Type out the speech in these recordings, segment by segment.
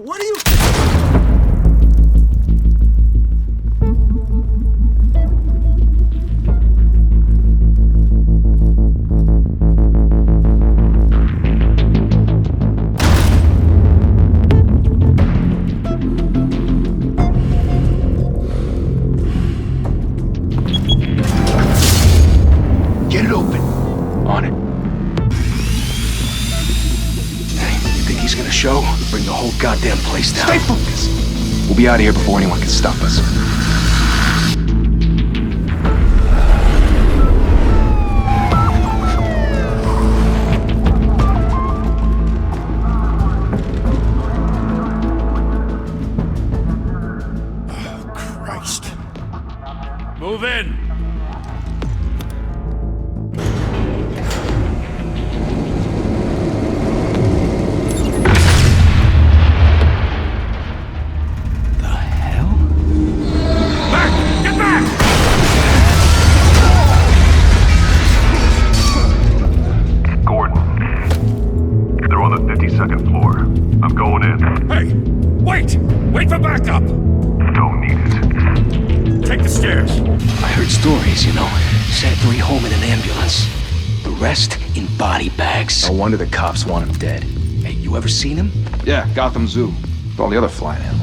What are you... Get it open. On it. Hey, you think he's gonna show? Bring the whole goddamn place down. Stay focused. We'll be out of here before anyone can stop us. Oh, Christ. Move in! Wait for backup! Don't need it. Take the stairs. I heard stories, you know. Sent 3 home in an ambulance. The rest in body bags. No wonder the cops want him dead. Hey, you ever seen him? Yeah, Gotham Zoo. With all the other flying animals.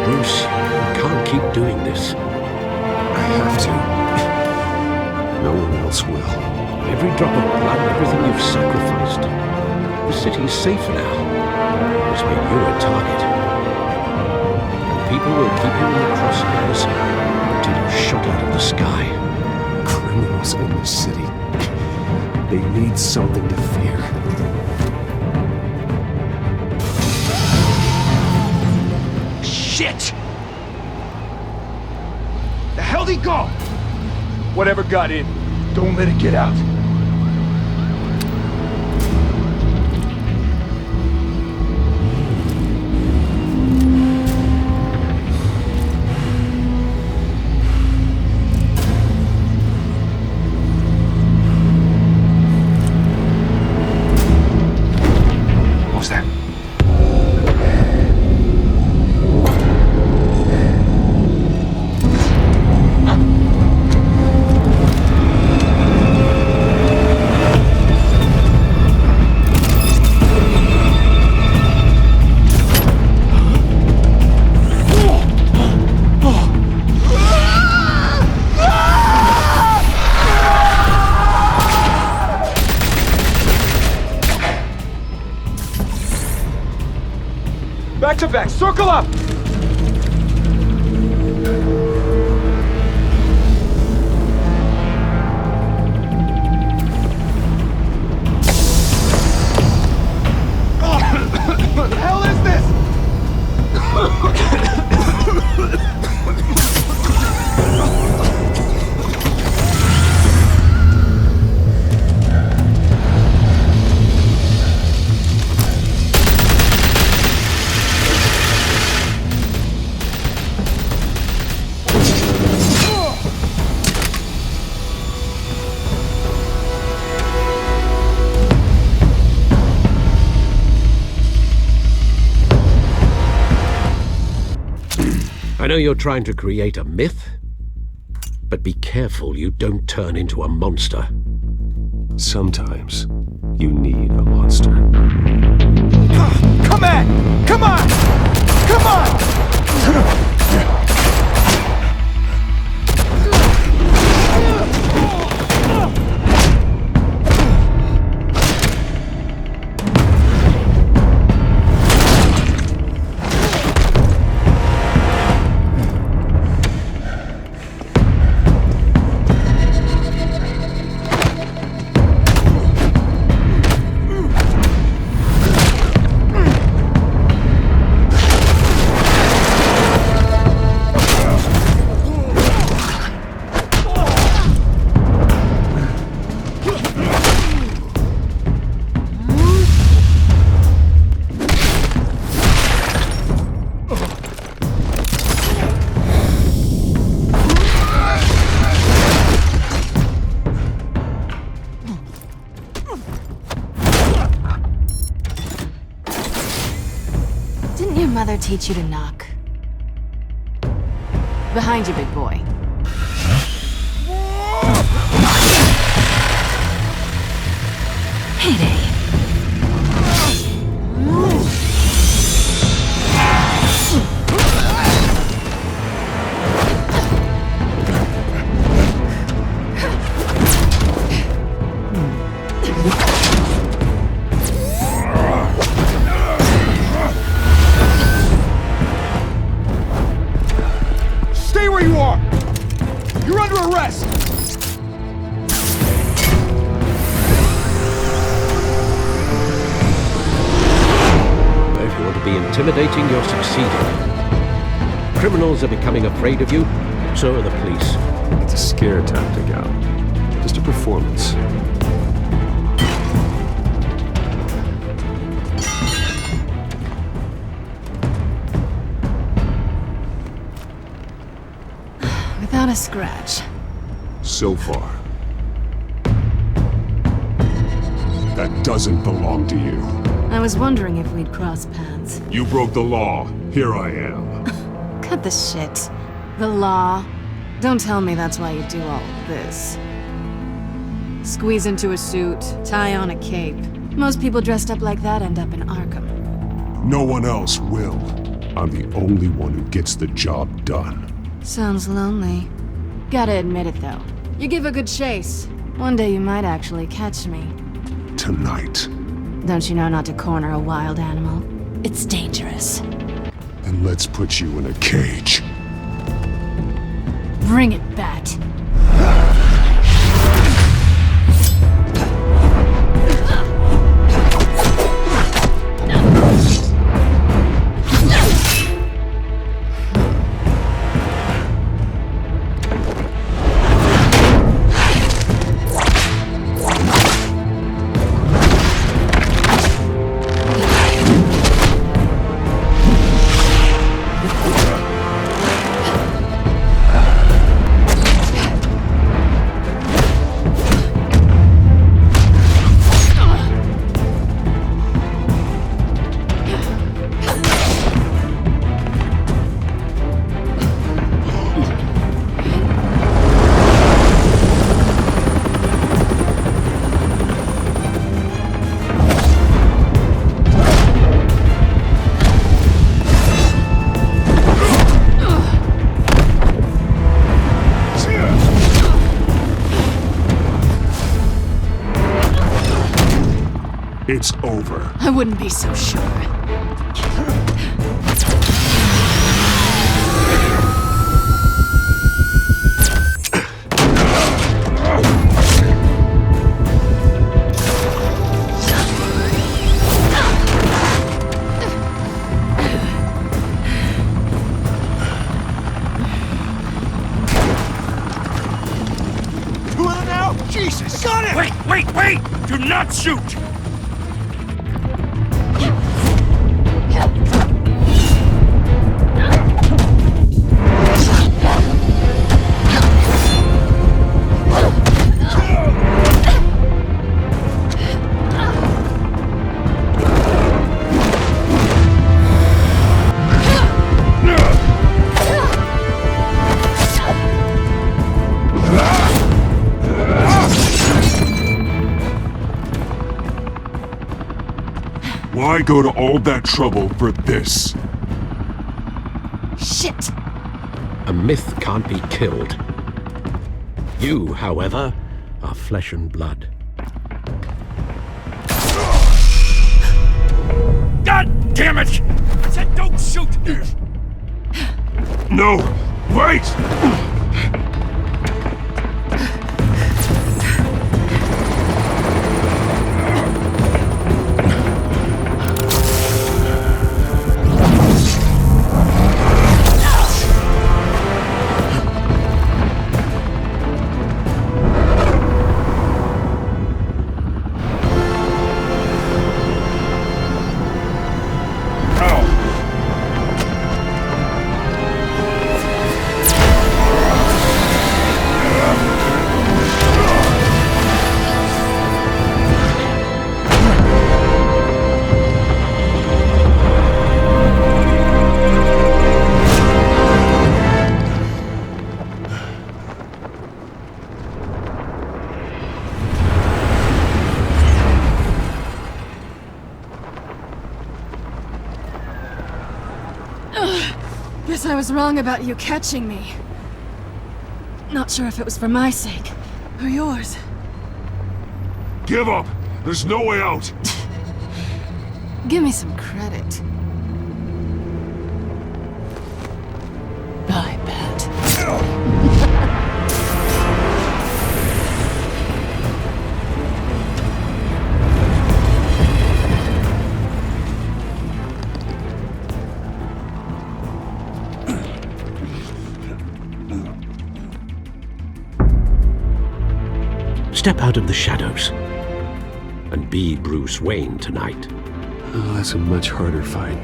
Bruce, you can't keep doing this. I have to. No one else will. Every drop of blood, everything you've sacrificed. The city's safer now. It's made you a target. People will keep you in the crosshairs until you're shot out of the sky. Criminals in the city. They need something to fear. Shit! The hell'd he go? Whatever got in, don't let it get out. What was that? Back to back, circle up! What the hell is this? I know you're trying to create a myth, but be careful you don't turn into a monster. Sometimes you need a monster. Come on! Come on! Come on! gotta teach you to knock. Behind you, big boy. Heyday. Stay where you are! You're under arrest! If you want to be intimidating, you're succeeding. Criminals are becoming afraid of you, so are the police. It's a scare tactic, Al. Just a performance. Without a scratch. So far. That doesn't belong to you. I was wondering if we'd cross paths. You broke the law. Here I am. Cut the shit. The law. Don't tell me that's why you do all this. Squeeze into a suit, tie on a cape. Most people dressed up like that end up in Arkham. No one else will. I'm the only one who gets the job done. Sounds lonely. Gotta admit it, though. You give a good chase. One day you might actually catch me. Tonight. Don't you know not to corner a wild animal? It's dangerous. And let's put you in a cage. Bring it, Bat. It's over. I wouldn't be so sure. Jesus! Got him! Wait! Do not shoot! Why go to all that trouble for this? Shit! A myth can't be killed. You, however, are flesh and blood. God damn it! I said don't shoot! No! Wait! Guess I was wrong about you catching me. Not sure if it was for my sake, or yours. Give up! There's no way out! Give me some credit. Bye, Pat. Step out of the shadows and be Bruce Wayne tonight. Oh, that's a much harder fight.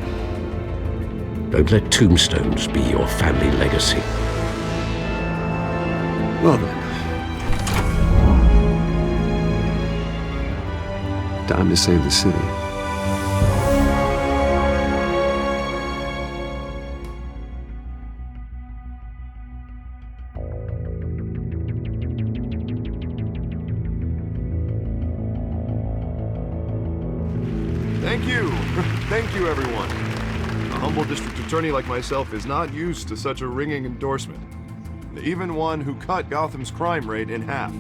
Don't let tombstones be your family legacy. Well then. Time to save the city. Thank you. Thank you, everyone. A humble district attorney like myself is not used to such a ringing endorsement. Even one who cut Gotham's crime rate in half.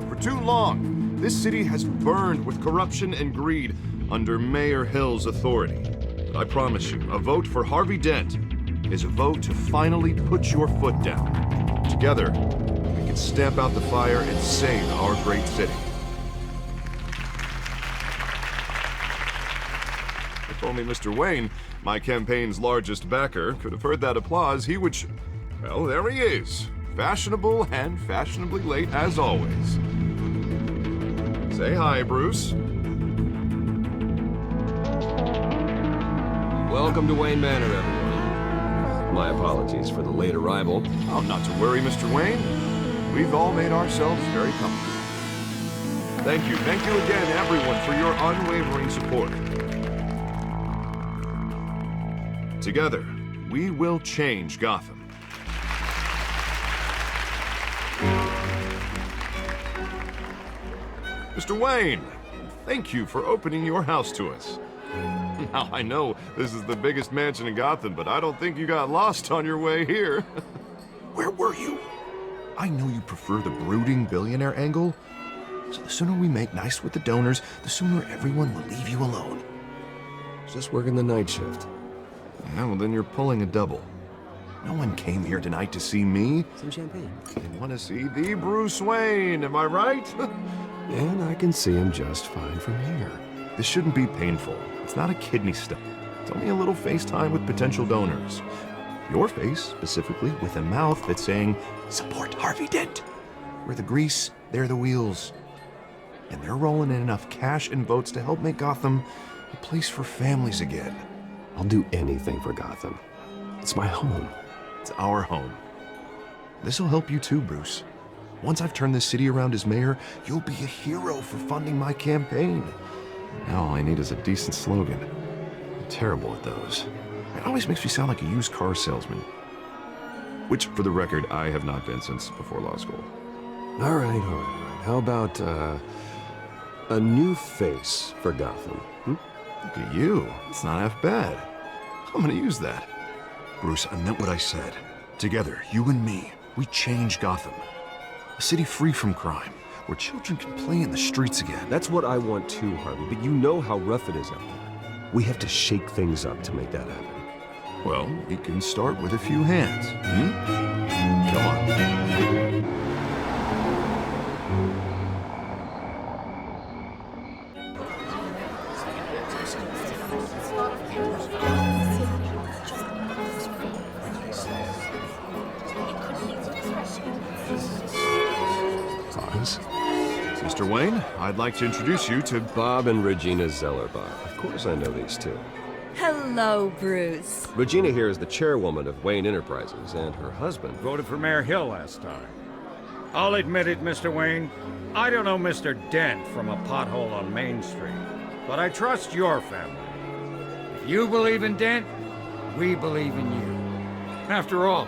For too long, this city has burned with corruption and greed under Mayor Hill's authority. But I promise you, a vote for Harvey Dent is a vote to finally put your foot down. Together, we can stamp out the fire and save our great city. If only Mr. Wayne, my campaign's largest backer, could have heard that applause, he would well, there he is. Fashionable and fashionably late as always. Say hi, Bruce. Welcome to Wayne Manor, everyone. My apologies for the late arrival. Oh, not to worry, Mr. Wayne. We've all made ourselves very comfortable. Thank you again, everyone, for your unwavering support. Together, we will change Gotham. Mr. Wayne, thank you for opening your house to us. Now, I know this is the biggest mansion in Gotham, but I don't think you got lost on your way here. Where were you? I know you prefer the brooding billionaire angle, so the sooner we make nice with the donors, the sooner everyone will leave you alone. Just working the night shift. Yeah, well, then you're pulling a double. No one came here tonight to see me. Some champagne. They want to see the Bruce Wayne, am I right? And I can see him just fine from here. This shouldn't be painful. It's not a kidney stone. It's only a little FaceTime with potential donors. Your face, specifically, with a mouth that's saying, support Harvey Dent. We're the grease, they're the wheels. And they're rolling in enough cash and votes to help make Gotham a place for families again. I'll do anything for Gotham. It's my home. It's our home. This'll help you too, Bruce. Once I've turned this city around as mayor, you'll be a hero for funding my campaign. Now all I need is a decent slogan. I'm terrible at those. It always makes me sound like a used car salesman. Which, for the record, I have not been since before law school. All right. How about, a new face for Gotham? Look at you. It's not half bad. I'm gonna use that. Bruce, I meant what I said. Together, you and me, we change Gotham. A city free from crime, where children can play in the streets again. That's what I want too, Harvey, but you know how rough it is out there. We have to shake things up to make that happen. Well, we can start with a few hands. Come on. Mr. Wayne, I'd like to introduce you to Bob and Regina Zellerbach. Of course I know these two. Hello, Bruce. Regina here is the chairwoman of Wayne Enterprises, and her husband Voted for Mayor Hill last time. I'll admit it, Mr. Wayne. I don't know Mr. Dent from a pothole on Main Street, but I trust your family. If you believe in Dent, we believe in you. After all,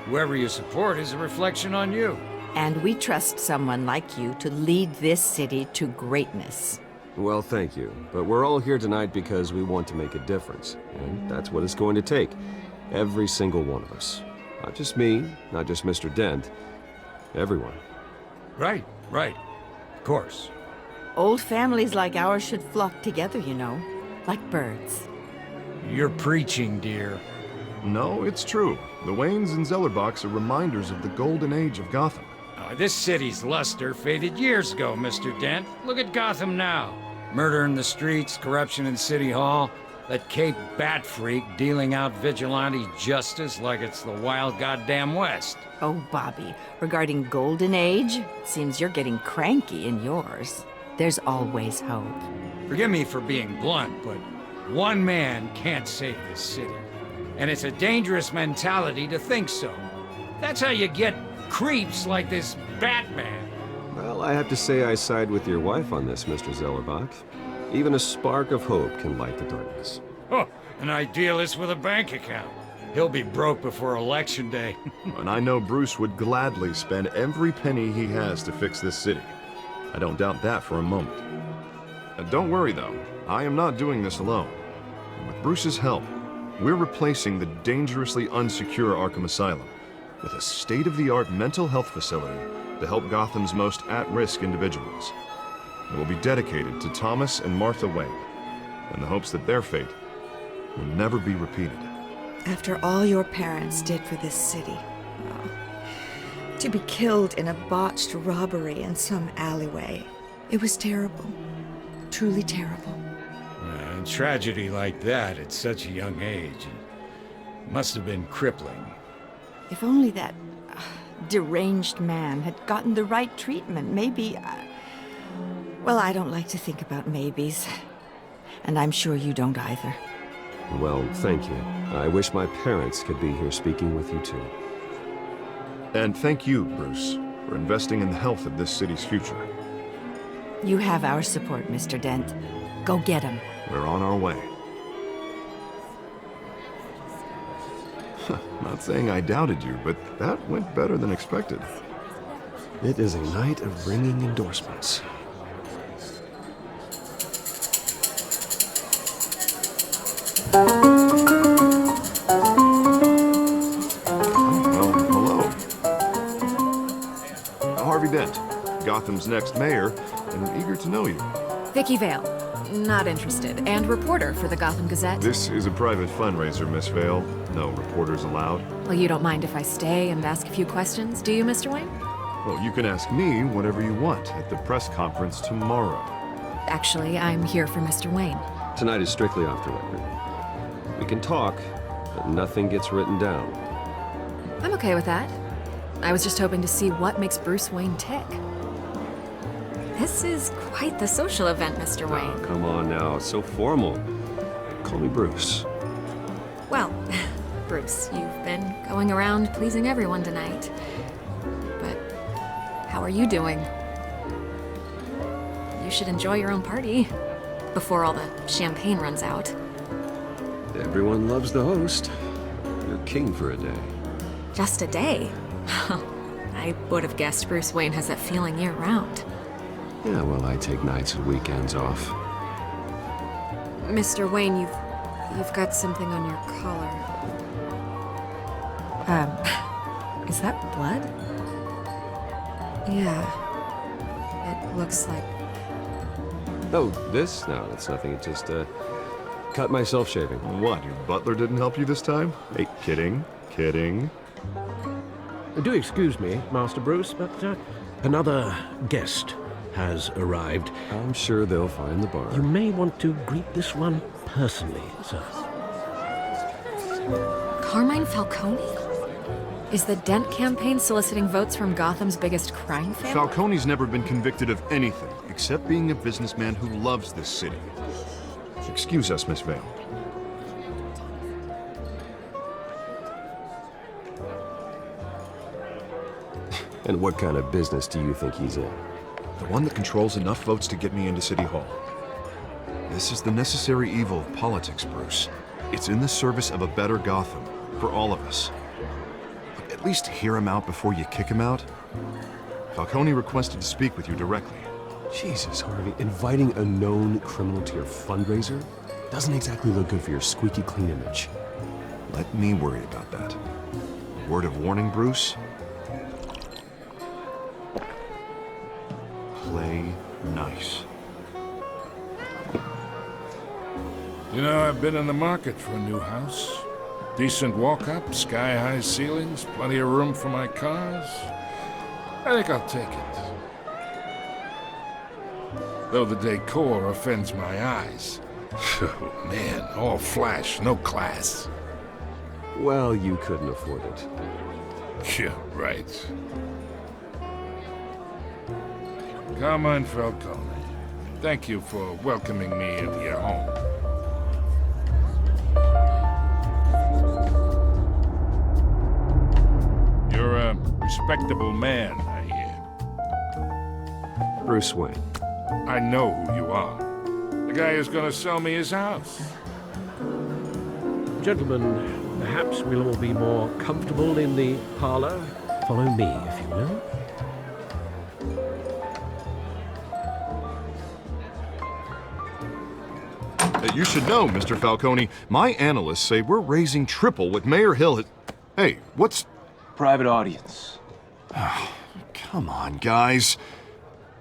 whoever you support is a reflection on you. And we trust someone like you to lead this city to greatness. Well, thank you. But we're all here tonight because we want to make a difference. And that's what it's going to take. Every single one of us. Not just me, not just Mr. Dent. Everyone. Right, right. Of course. Old families like ours should flock together, you know, like birds. You're preaching, dear. No, it's true. The Waynes and Zellerbachs are reminders of the golden age of Gotham. This city's luster faded years ago, Mr. Dent. Look at Gotham now. Murder in the streets, corruption in City Hall, that Cape Bat freak dealing out vigilante justice like it's the wild goddamn West. Oh, Bobby, regarding Golden Age, seems you're getting cranky in yours. There's always hope. Forgive me for being blunt, but one man can't save this city. And it's a dangerous mentality to think so. That's how you get creeps like this Batman. Well, I have to say I side with your wife on this, Mr. Zellerbach. Even a spark of hope can light the darkness. Oh, an idealist with a bank account. He'll be broke before Election Day. And I know Bruce would gladly spend every penny he has to fix this city. I don't doubt that for a moment. Don't worry, though. I am not doing this alone. With Bruce's help, we're replacing the dangerously unsecure Arkham Asylum with a state-of-the-art mental health facility to help Gotham's most at-risk individuals. It will be dedicated to Thomas and Martha Wayne, in the hopes that their fate will never be repeated. After all your parents did for this city, to be killed in a botched robbery in some alleyway, it was terrible. Truly terrible. A tragedy like that at such a young age must have been crippling. If only that deranged man had gotten the right treatment, maybe... well, I don't like to think about maybes. And I'm sure you don't either. Well, thank you. I wish my parents could be here speaking with you too. And thank you, Bruce, for investing in the health of this city's future. You have our support, Mr. Dent. Go get him. We're on our way. Not saying I doubted you, but that went better than expected. It is a night of ringing endorsements. Harvey Dent, Gotham's next mayor, and eager to know you. Vicky Vale. Not interested. And reporter for the Gotham Gazette. This is a private fundraiser, Miss Vale. No reporters allowed. Well, you don't mind if I stay and ask a few questions, do you, Mr. Wayne? Well, you can ask me whatever you want at the press conference tomorrow. Actually, I'm here for Mr. Wayne. Tonight is strictly off the record. We can talk, but nothing gets written down. I'm okay with that. I was just hoping to see what makes Bruce Wayne tick. This is quite the social event, Mr. Wayne. Oh, come on now, it's so formal. Call me Bruce. Well, Bruce, you've been going around pleasing everyone tonight. But how are you doing? You should enjoy your own party before all the champagne runs out. Everyone loves the host. You're king for a day. Just a day? I would have guessed Bruce Wayne has that feeling year-round. Yeah, well, I take nights and weekends off. Mr. Wayne, you've got something on your collar. Is that blood? Yeah. It looks like... Oh, this? No, it's nothing. It just, cut myself shaving. What, your butler didn't help you this time? Hey, kidding, kidding. Do excuse me, Master Bruce, but another guest has arrived. I'm sure they'll find the bar. You may want to greet this one personally, sir. Carmine Falcone? Is the Dent campaign soliciting votes from Gotham's biggest crime family? Falcone's never been convicted of anything except being a businessman who loves this city. Excuse us, Miss Vale. And what kind of business do you think he's in? The one that controls enough votes to get me into City Hall. This is the necessary evil of politics, Bruce. It's in the service of a better Gotham, for all of us. But at least hear him out before you kick him out. Falcone requested to speak with you directly. Jesus, Harvey, inviting a known criminal to your fundraiser doesn't exactly look good for your squeaky clean image. Let me worry about that. Word of warning, Bruce? Play nice. You know, I've been in the market for a new house. Decent walk-up, sky-high ceilings, plenty of room for my cars. I think I'll take it. Though the decor offends my eyes. Oh, man, all flash, no class. Well, you couldn't afford it. Yeah, right. Carmine Falcone, thank you for welcoming me into your home. You're a respectable man, I hear. Bruce Wayne. I know who you are. The guy who's gonna sell me his house. Gentlemen, perhaps we'll all be more comfortable in the parlor. Follow me, if you will. You should know, Mr. Falcone, my analysts say we're raising triple what Mayor Hill has... Hey, what's... Private audience. Come on, guys.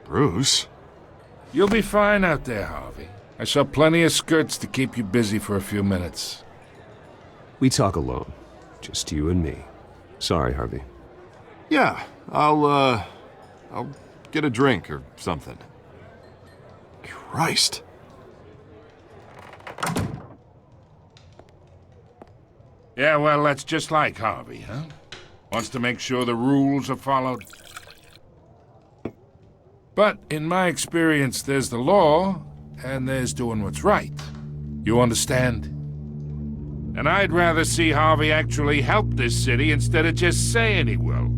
Bruce? You'll be fine out there, Harvey. I saw plenty of skirts to keep you busy for a few minutes. We talk alone. Just you and me. Sorry, Harvey. Yeah, I'll get a drink or something. Christ. Yeah, well, that's just like Harvey, huh? Wants to make sure the rules are followed. But in my experience, there's the law, and there's doing what's right. You understand? And I'd rather see Harvey actually help this city instead of just saying he will.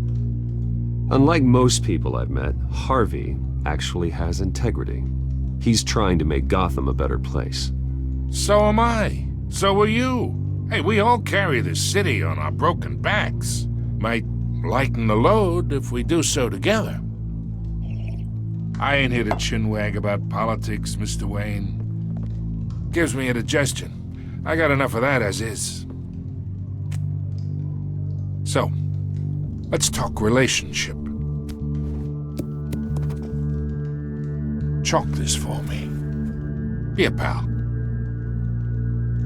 Unlike most people I've met, Harvey actually has integrity. He's trying to make Gotham a better place. So am I. So are you. Hey, we all carry this city on our broken backs. Might lighten the load if we do so together. I ain't here to chinwag about politics, Mr. Wayne. Gives me indigestion. I got enough of that as is. So, let's talk relationship. Chalk this for me. Here, pal.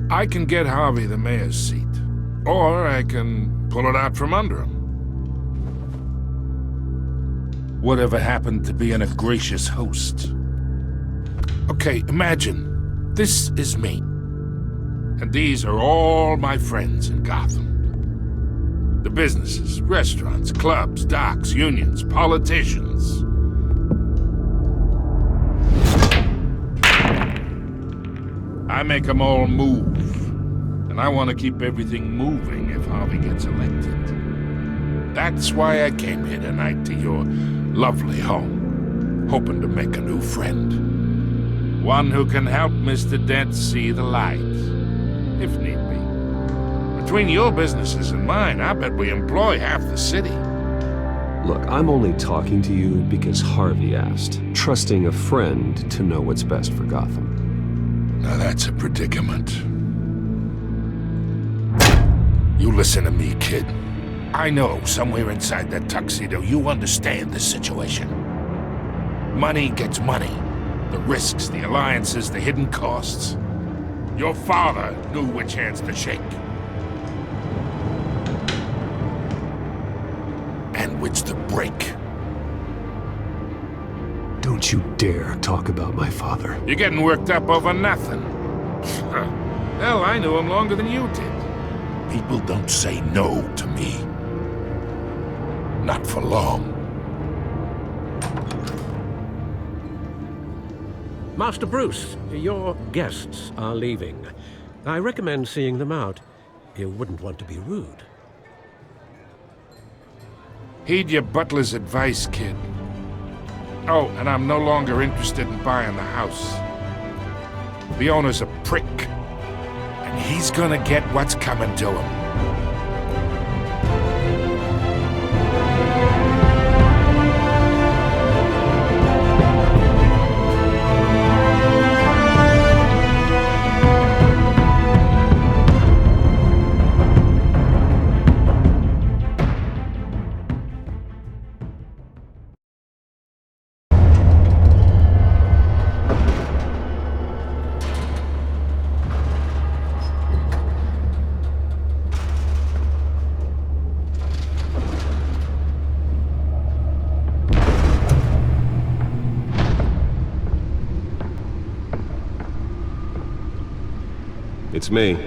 I can get Harvey the mayor's seat, or I can pull it out from under him. Whatever happened to being a gracious host? Okay, imagine, this is me. And these are all my friends in Gotham. The businesses, restaurants, clubs, docks, unions, politicians. I make them all move. And I want to keep everything moving if Harvey gets elected. That's why I came here tonight to your lovely home, hoping to make a new friend. One who can help Mr. Dent see the light, if need be. Between your businesses and mine, I bet we employ half the city. Look, I'm only talking to you because Harvey asked, trusting a friend to know what's best for Gotham. Now that's a predicament. You listen to me, kid. I know somewhere inside that tuxedo you understand the situation. Money gets money. The risks, the alliances, the hidden costs. Your father knew which hands to shake. And which to break. Don't you dare talk about my father. You're getting worked up over nothing. Hell, I knew him longer than you did. People don't say no to me. Not for long. Master Bruce, your guests are leaving. I recommend seeing them out. You wouldn't want to be rude. Heed your butler's advice, kid. Oh, and I'm no longer interested in buying the house. The owner's a prick, and he's gonna get what's coming to him. It's me.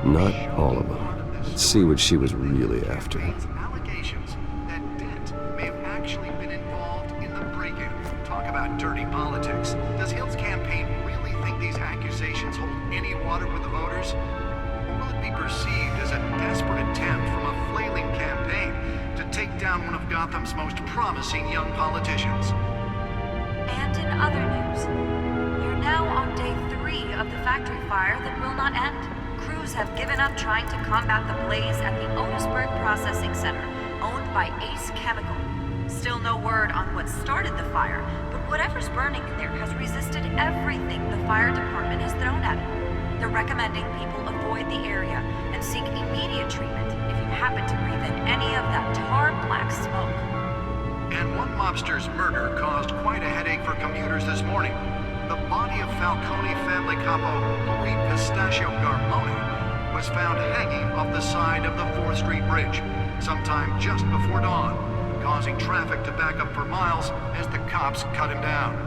Not all of them. Let's see what she was really after. Allegations that Dent may have actually been involved in the break-in. Talk about dirty politics. Does Hill's campaign really think these accusations hold any water with the voters? Or will it be perceived as a desperate attempt from a flailing campaign to take down one of Gotham's most promising young politicians? And in other news, you're now on day 3 of the factory fire that will not end. Crews have given up trying to combat the blaze at the Otisburg Processing Center, owned by Ace Chemical. Still no word on what started the fire, but whatever's burning in there has resisted everything the fire department has thrown at it. They're recommending people avoid the area and seek immediate treatment if you happen to breathe in any of that tar black smoke. And one mobster's murder caused quite a headache for commuters this morning. The body of Falcone family capo Louis Pistachio Garmone was found hanging off the side of the 4th Street Bridge sometime just before dawn, causing traffic to back up for miles as the cops cut him down.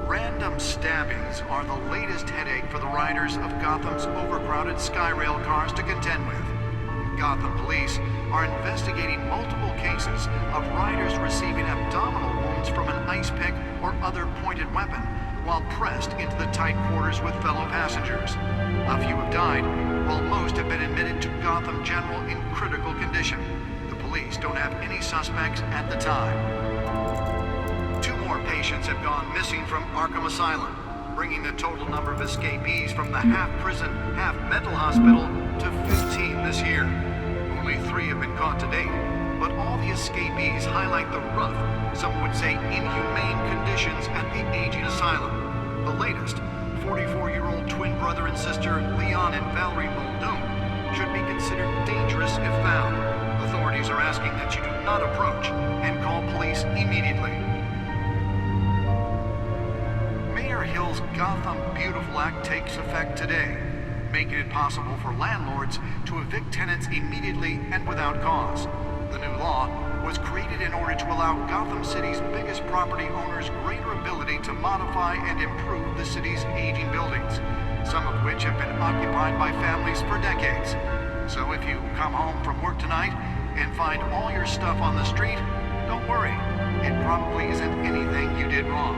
Random stabbings are the latest headache for the riders of Gotham's overcrowded Skyrail cars to contend with. Gotham police are investigating multiple cases of riders receiving abdominal wounds from an ice pick or other pointed weapon while pressed into the tight quarters with fellow passengers. A few have died, while most have been admitted to Gotham General in critical condition. The police don't have any suspects at the time. 2 more patients have gone missing from Arkham Asylum, bringing the total number of escapees from the half-prison, half-mental hospital to 15 this year. Only 3 have been caught to date, but all the escapees highlight the rough, some would say inhumane conditions at the aging asylum. The latest, 44-year-old twin brother and sister Leon and Valerie Muldoon, should be considered dangerous if found. Authorities are asking that you do not approach and call police immediately. Mayor Hill's Gotham Beautiful Act takes effect today, making it possible for landlords to evict tenants immediately and without cause. The new law was created in order to allow Gotham City's biggest property owners greater ability to modify and improve the city's aging buildings, some of which have been occupied by families for decades. So if you come home from work tonight and find all your stuff on the street, don't worry. It probably isn't anything you did wrong.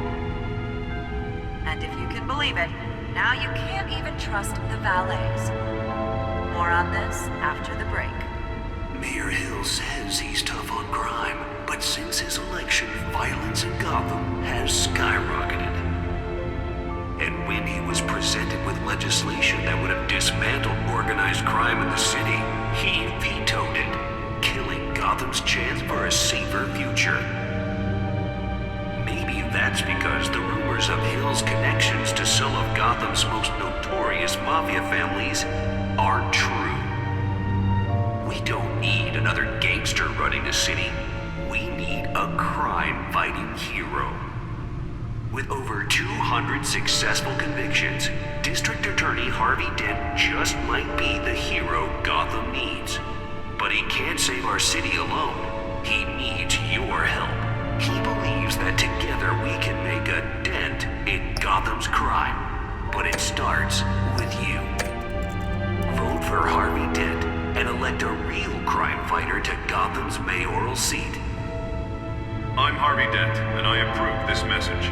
And if you can believe it, now you can't even trust the valets. More on this after the break. Mayor Hill says he's tough on crime, but since his election, violence in Gotham has skyrocketed. And when he was presented with legislation that would have dismantled organized crime in the city, he vetoed it, killing Gotham's chance for a safer future. Maybe that's because the rumors of Hill's connections to some of Gotham's most notorious mafia families aren't true. We don't need another gangster running the city. We need a crime-fighting hero. With over 200 successful convictions, District Attorney Harvey Dent just might be the hero Gotham needs. But he can't save our city alone. He needs your help. He believes that together we can make a dent in Gotham's crime. But it starts with you. Vote for Harvey Dent and elect a real crime fighter to Gotham's mayoral seat. I'm Harvey Dent, and I approve this message.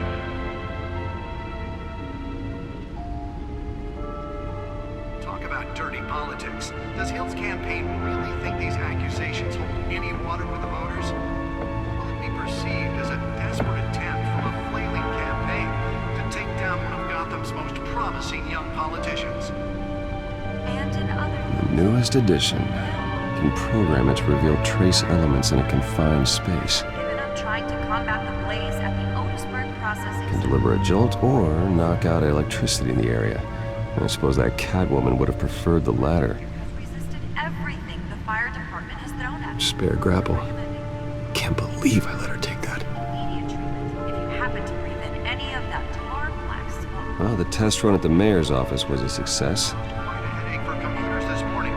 Talk about dirty politics. Does Hill's campaign really think these accusations hold any water with the voters? Will it be perceived as a desperate attempt from a flailing campaign to take down one of Gotham's most promising young politicians? And in other The newest edition can program it to reveal trace elements in a confined space. given up trying to combat the blaze at the Otisburg processing Can center. deliver a jolt or knock out electricity in the area. I suppose that Catwoman would have preferred the latter. Resisted everything the fire department has thrown at me. Spare grapple. Can't believe I let her take that. Immediate treatment if you happen to breathe in any of that tar black smoke. Well, the test run at the mayor's office was a success. Quite a headache for commuters this morning.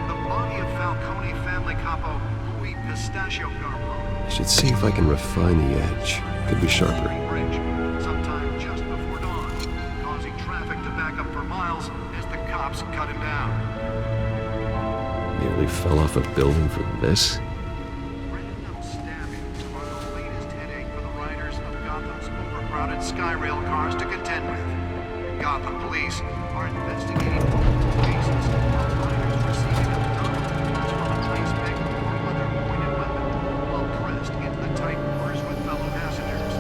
The body of Falcone family capo Louis Pistachio Garbo. I should see if I can refine the edge. Could be sharper. Bridge, sometime just before dawn, causing traffic to back up for miles as the cops cut him down. Nearly fell off a building for this. Random stabbings are the latest headache for the riders of Gotham's overcrowded Skyrail cars to contend with. Gotham police are investigating multiple cases of riders receiving a non-response from a trace pick or other pointed weapon while pressed into the tight quarters with fellow passengers.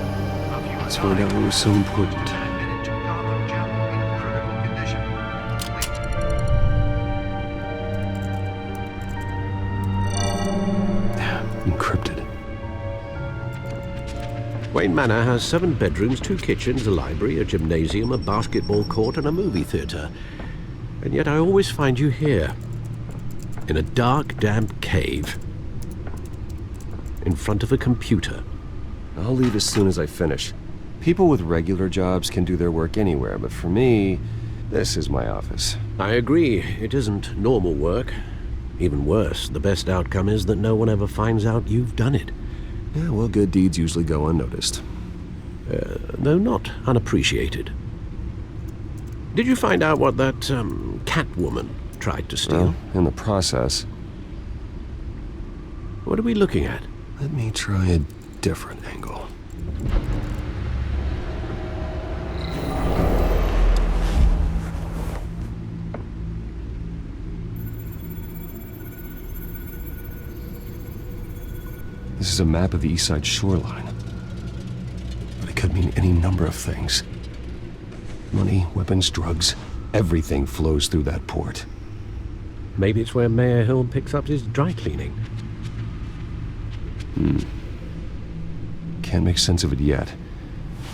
A few Let's find out what was so important. admitted to Gotham General in critical condition. Encrypted. Wayne Manor has 7 bedrooms, 2 kitchens, a library, a gymnasium, a basketball court, and a movie theatre. And yet I always find you here, in a dark, damp cave, in front of a computer. I'll leave as soon as I finish. People with regular jobs can do their work anywhere, but for me, this is my office. I agree, it isn't normal work. Even worse, the best outcome is that no one ever finds out you've done it. Yeah, well, good deeds usually go unnoticed. Though not unappreciated. Did you find out what that, Catwoman tried to steal? Well, in the process. What are we looking at? Let me try a different angle. This is a map of the East Side shoreline. But it could mean any number of things. Money, weapons, drugs, everything flows through that port. Maybe it's where Mayor Hill picks up his dry cleaning. Can't make sense of it yet.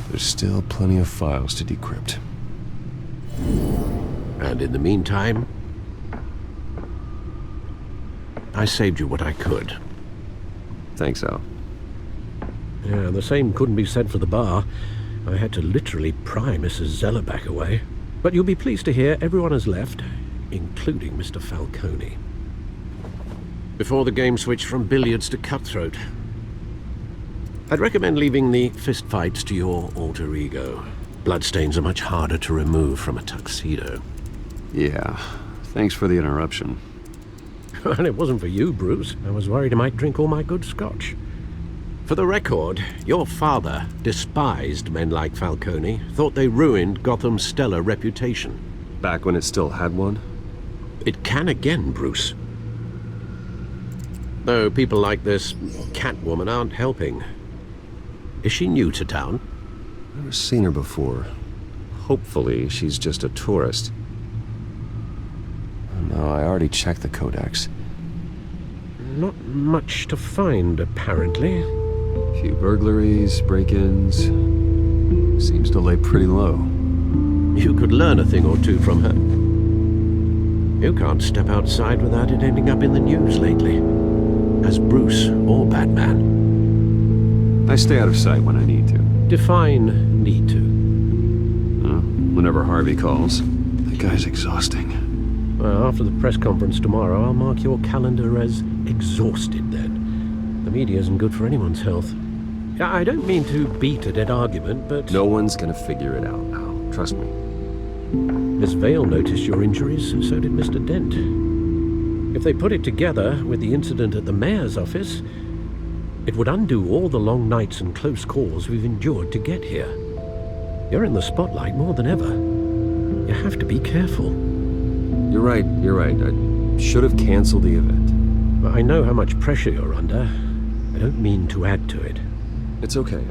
There's still plenty of files to decrypt. And in the meantime, I saved you what I could. Thanks, Al. Yeah, the same couldn't be said for the bar. I had to literally pry Mrs. Zellerback away. But you'll be pleased to hear everyone has left, including Mr. Falcone. Before the game switched from billiards to cutthroat. I'd recommend leaving the fistfights to your alter ego. Bloodstains are much harder to remove from a tuxedo. Yeah, thanks for the interruption. And it wasn't for you, Bruce. I was worried I might drink all my good scotch. For the record, your father despised men like Falcone, thought they ruined Gotham's stellar reputation. Back when it still had one? It can again, Bruce. Though people like this Catwoman aren't helping. Is she new to town? Never seen her before. Hopefully, she's just a tourist. No, I already checked the codex. Not much to find, apparently. A few burglaries, break-ins. Seems to lay pretty low. You could learn a thing or two from her. You can't step outside without it ending up in the news lately. As Bruce or Batman. I stay out of sight when I need to. Define need to. Whenever Harvey calls. That guy's exhausting. Well, after the press conference tomorrow, I'll mark your calendar as exhausted then. The media isn't good for anyone's health. I don't mean to beat a dead argument, but... No one's gonna figure it out now. Trust me. Miss Vale noticed your injuries, and so did Mr. Dent. If they put it together with the incident at the mayor's office, It would undo all the long nights and close calls we've endured to get here. You're in the spotlight more than ever. You have to be careful. You're right. I should have canceled the event. But I know how much pressure you're under. I don't mean to add to it. It's okay.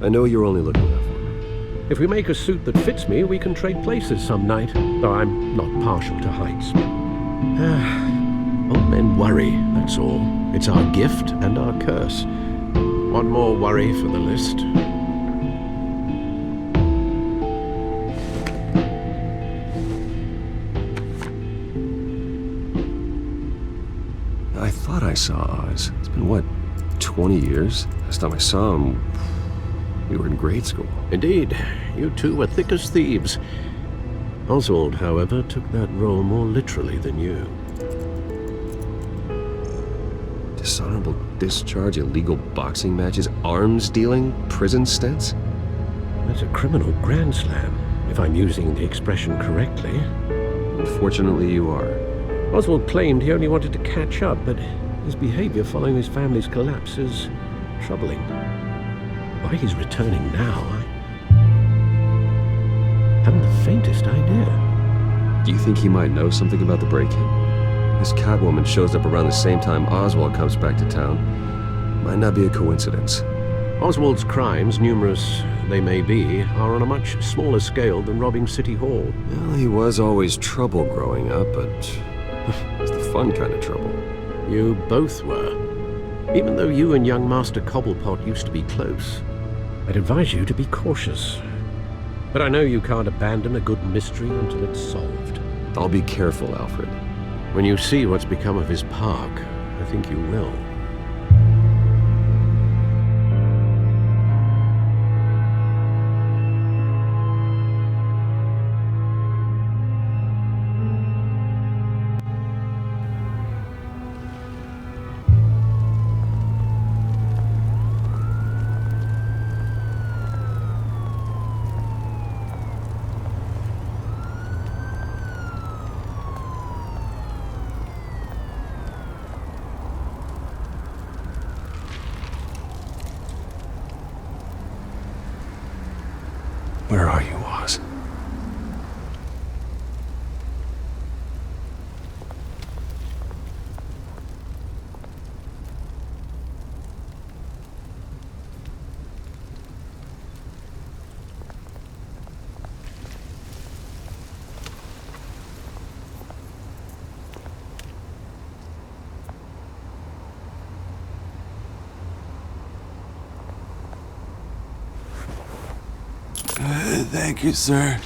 I know you're only looking out for me. If we make a suit that fits me, we can trade places some night, though I'm not partial to heights. Old men worry, that's all. It's our gift and our curse. One more worry for the list. I thought I saw Oz. It's been, what, 20 years? Last time I saw him, we were in grade school. Indeed, you two were thick as thieves. Oswald, however, took that role more literally than you. Dishonorable discharge, illegal boxing matches, arms dealing, prison stints? That's a criminal grand slam, if I'm using the expression correctly. Unfortunately, you are. Oswald claimed he only wanted to catch up, but his behavior following his family's collapse is troubling. Why he's returning now, I haven't the faintest idea. Do you think he might know something about the break-in? This Catwoman shows up around the same time Oswald comes back to town. Might not be a coincidence. Oswald's crimes, numerous they may be, are on a much smaller scale than robbing City Hall. Well, he was always trouble growing up, but it's the fun kind of trouble. You both were. Even though you and young Master Cobblepot used to be close, I'd advise you to be cautious. But I know you can't abandon a good mystery until it's solved. I'll be careful, Alfred. When you see what's become of his park, I think you will. Where are you, Oz? Thank you, sir.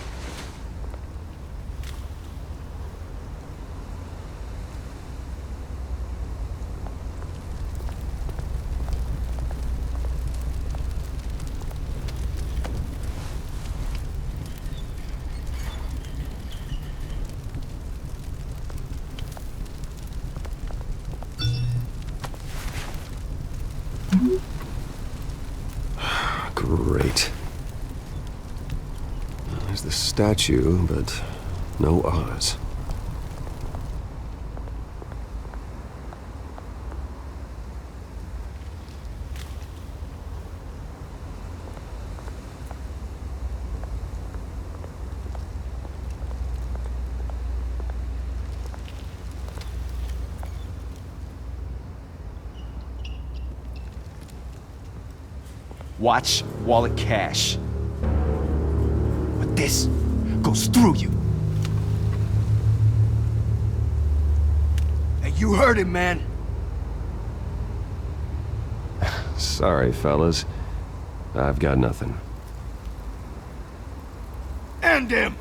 Great. There's the statue, but no Oz. Watch wallet cash. But this goes through you. Hey, you heard him, man. Sorry, fellas. I've got nothing. End him!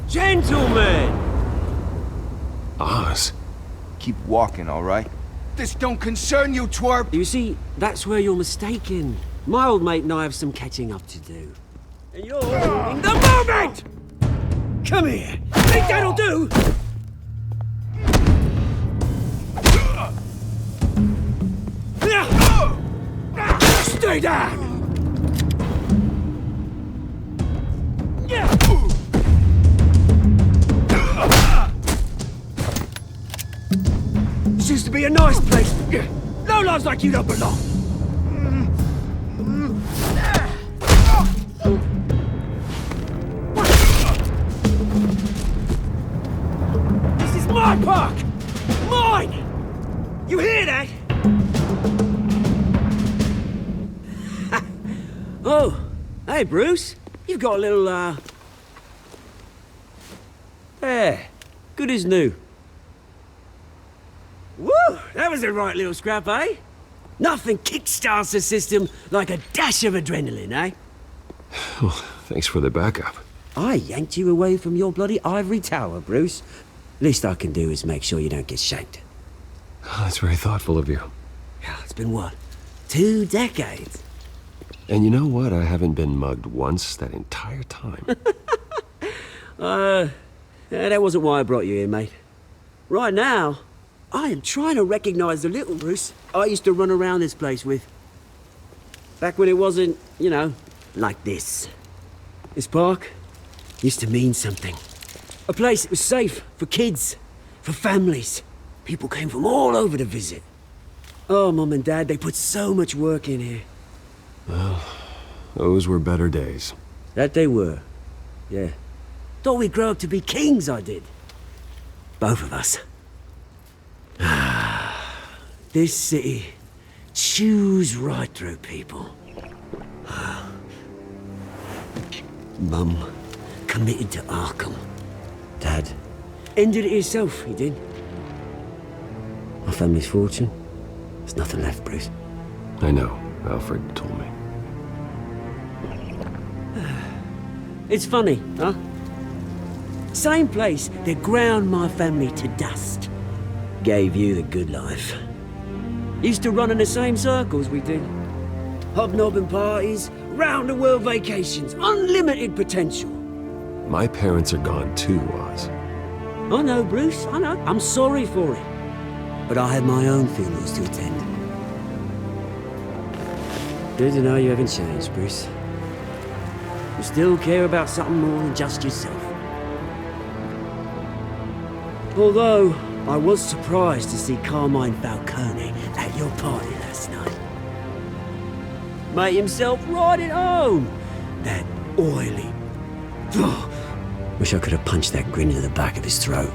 Gentlemen! Oz? Keep walking, all right? This don't concern you, twerp! You see, that's where you're mistaken. My old mate and I have some catching up to do. And you're in the moment! Come here! Think that'll do? Stay down! This is to be a nice place. No lives like you don't belong. This is my park! Mine! You hear that? Oh, hey, Bruce. You've got a little, There. Good as new. Woo! That was a right little scrap, eh? Nothing kickstarts the system like a dash of adrenaline, eh? Oh, thanks for the backup. I yanked you away from your bloody ivory tower, Bruce. Least I can do is make sure you don't get shanked. Oh, that's very thoughtful of you. Yeah, it's been what? 2 decades? And you know what? I haven't been mugged once that entire time. That wasn't why I brought you here, mate. Right now, I am trying to recognize the little Bruce I used to run around this place with. Back when it wasn't, you know, like this. This park used to mean something. A place that was safe for kids, for families. People came from all over to visit. Oh, Mum and Dad, they put so much work in here. Well, those were better days. That they were, yeah. Thought we'd grow up to be kings, I did. Both of us. This city chews right through people. Mum committed to Arkham. Dad ended it himself, he did. My family's fortune, there's nothing left, Bruce. I know. Alfred told me. It's funny, huh? Same place that ground my family to dust gave you the good life. Used to run in the same circles we did. Hobnobbing parties, round-the-world vacations, unlimited potential. My parents are gone too, Oz. I know, Bruce, I know. I'm sorry for it. But I had my own funerals to attend. Good to know you haven't changed, Bruce. You still care about something more than just yourself. Although, I was surprised to see Carmine Falcone at your party last night. Made himself right at home. That oily... Oh, wish I could have punched that grin into the back of his throat.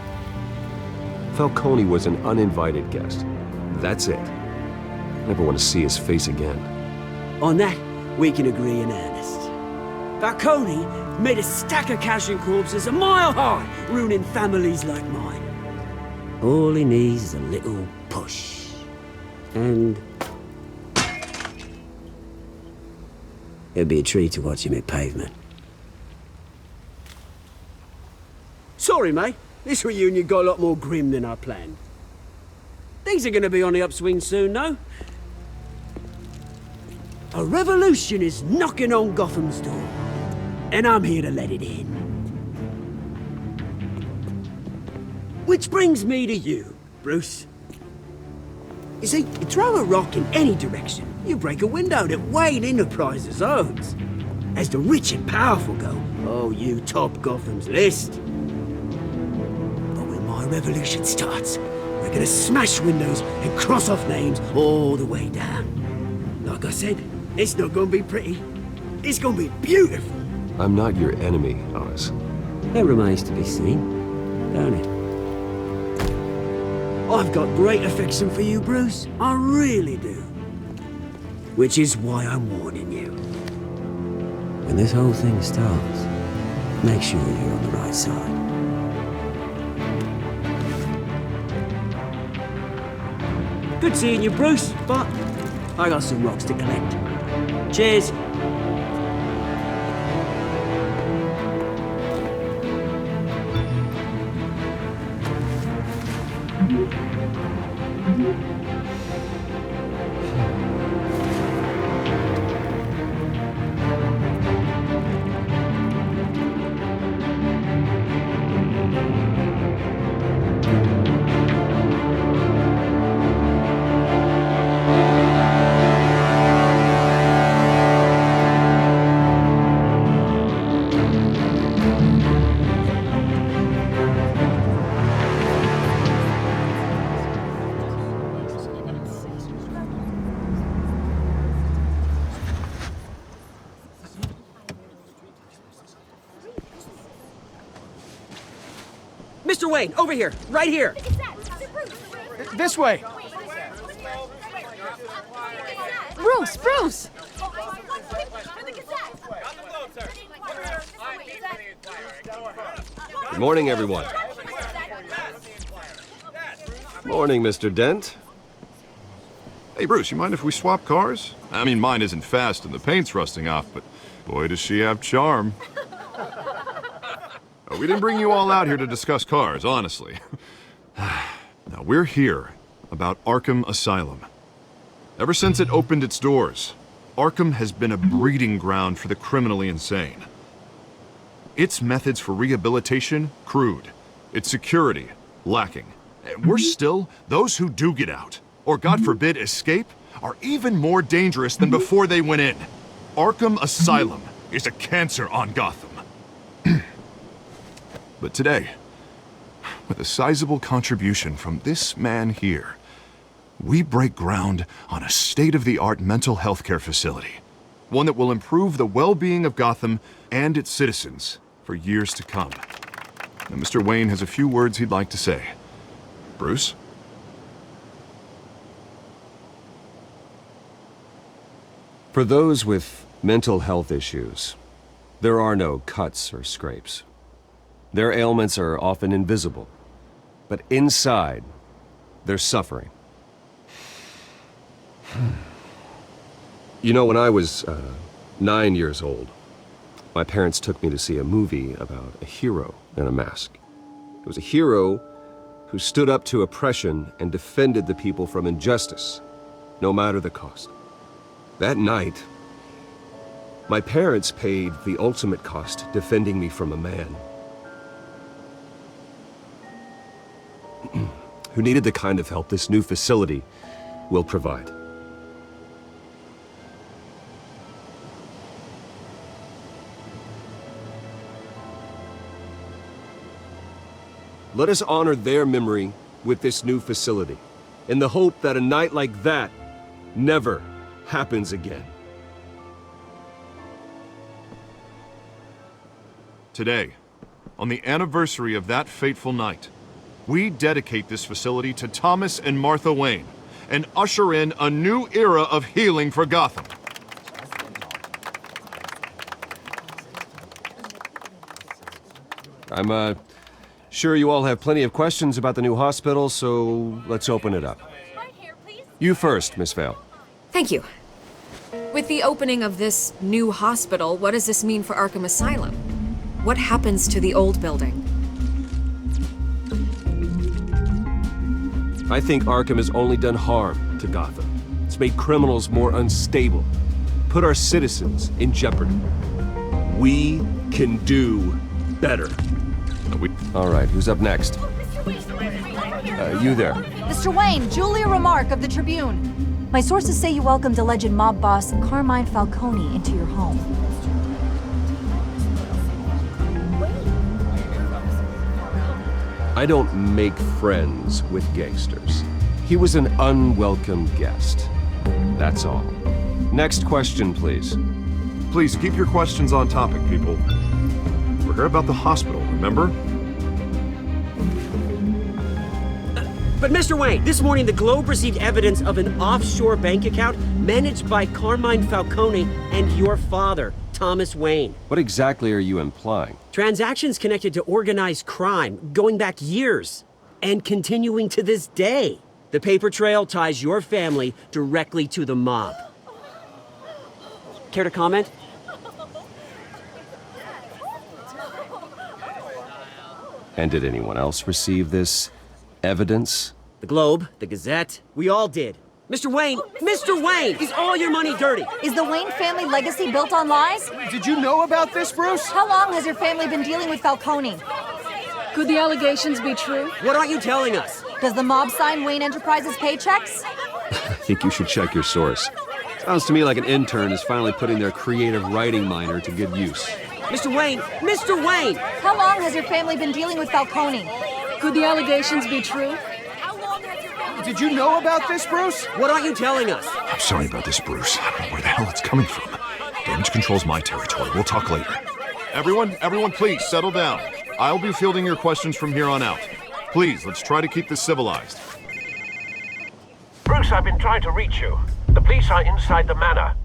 Falcone was an uninvited guest. That's it. Never want to see his face again. On that, we can agree in earnest. Falcone made a stack of cash and corpses a mile high, ruining families like mine. All he needs is a little push. And... it'd be a treat to watch him hit pavement. Sorry, mate. This reunion got a lot more grim than I planned. Things are gonna be on the upswing soon, no? A revolution is knocking on Gotham's door. And I'm here to let it in. Which brings me to you, Bruce. You see, you throw a rock in any direction, you break a window that Wayne Enterprises owns. As the rich and powerful go, oh, you top Gotham's list. But when my revolution starts, we're gonna smash windows and cross off names all the way down. Like I said, it's not gonna be pretty. It's gonna be beautiful. I'm not your enemy, Oz. That remains to be seen, don't it? I've got great affection for you, Bruce. I really do. Which is why I'm warning you. When this whole thing starts, make sure you're on the right side. Good seeing you, Bruce, but I got some rocks to collect. Cheers. Mr. Wayne, over here, right here. This way. Bruce! Good morning, everyone. Morning, Mr. Dent. Hey, Bruce, you mind if we swap cars? I mean, mine isn't fast and the paint's rusting off, but boy, does she have charm. We didn't bring you all out here to discuss cars, honestly. Now, we're here about Arkham Asylum. Ever since it opened its doors, Arkham has been a breeding ground for the criminally insane. Its methods for rehabilitation, crude. Its security, lacking. And worse still, those who do get out, or God forbid escape, are even more dangerous than before they went in. Arkham Asylum is a cancer on Gotham. But today, with a sizable contribution from this man here, we break ground on a state-of-the-art mental health care facility. One that will improve the well-being of Gotham and its citizens for years to come. Now, Mr. Wayne has a few words he'd like to say. Bruce? For those with mental health issues, there are no cuts or scrapes. Their ailments are often invisible, but inside, they're suffering. You know, when I was 9 years old, my parents took me to see a movie about a hero in a mask. It was a hero who stood up to oppression and defended the people from injustice, no matter the cost. That night, my parents paid the ultimate cost defending me from a man who needed the kind of help this new facility will provide. Let us honor their memory with this new facility, in the hope that a night like that never happens again. Today, on the anniversary of that fateful night, we dedicate this facility to Thomas and Martha Wayne and usher in a new era of healing for Gotham. I'm sure you all have plenty of questions about the new hospital, so let's open it up. You first, Miss Vale. Thank you. With the opening of this new hospital, what does this mean for Arkham Asylum? What happens to the old building? I think Arkham has only done harm to Gotham. It's made criminals more unstable, put our citizens in jeopardy. We can do better. All right, who's up next? You there. Mr. Wayne, Julia Remark of the Tribune. My sources say you welcomed alleged mob boss Carmine Falcone into your home. I don't make friends with gangsters. He was an unwelcome guest. That's all. Next question, please. Please keep your questions on topic, people. We're here about the hospital, remember? But Mr. Wayne, this morning the Globe received evidence of an offshore bank account managed by Carmine Falcone and your father, Thomas Wayne. What exactly are you implying? Transactions connected to organized crime going back years and continuing to this day. The paper trail ties your family directly to the mob. Care to comment? And did anyone else receive this evidence? The Globe, the Gazette, we all did. Mr. Wayne, is all your money dirty? Is the Wayne family legacy built on lies? Did you know about this, Bruce? How long has your family been dealing with Falcone? Could the allegations be true? What aren't you telling us? Does the mob sign Wayne Enterprises paychecks? I think you should check your source. Sounds to me like an intern is finally putting their creative writing minor to good use. Mr. Wayne! How long has your family been dealing with Falcone? Could the allegations be true? Did you know about this, Bruce? What aren't you telling us? I'm sorry about this, Bruce. I don't know where the hell it's coming from. Damage control's my territory. We'll talk later. Everyone please settle down. I'll be fielding your questions from here on out. Please, let's try to keep this civilized. Bruce, I've been trying to reach you. The police are inside the manor.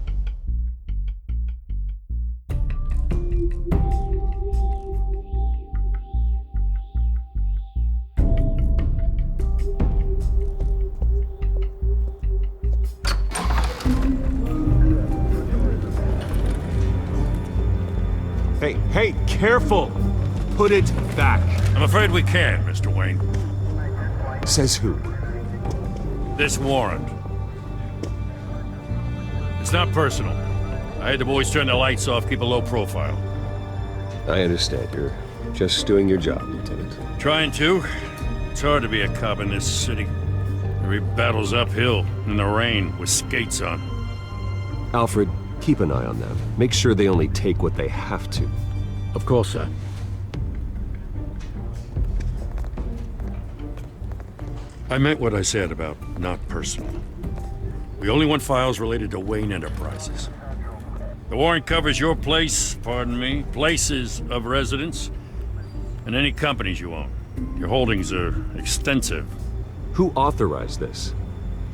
Hey, careful! Put it back. I'm afraid we can't, Mr. Wayne. Says who? This warrant. It's not personal. I had the boys turn the lights off, keep a low profile. I understand. You're just doing your job, Lieutenant. Trying to. It's hard to be a cop in this city. Every battle's uphill, in the rain, with skates on. Alfred, keep an eye on them. Make sure they only take what they have to. Of course, sir. I meant what I said about not personal. We only want files related to Wayne Enterprises. The warrant covers your place, pardon me, places of residence, and any companies you own. Your holdings are extensive. Who authorized this?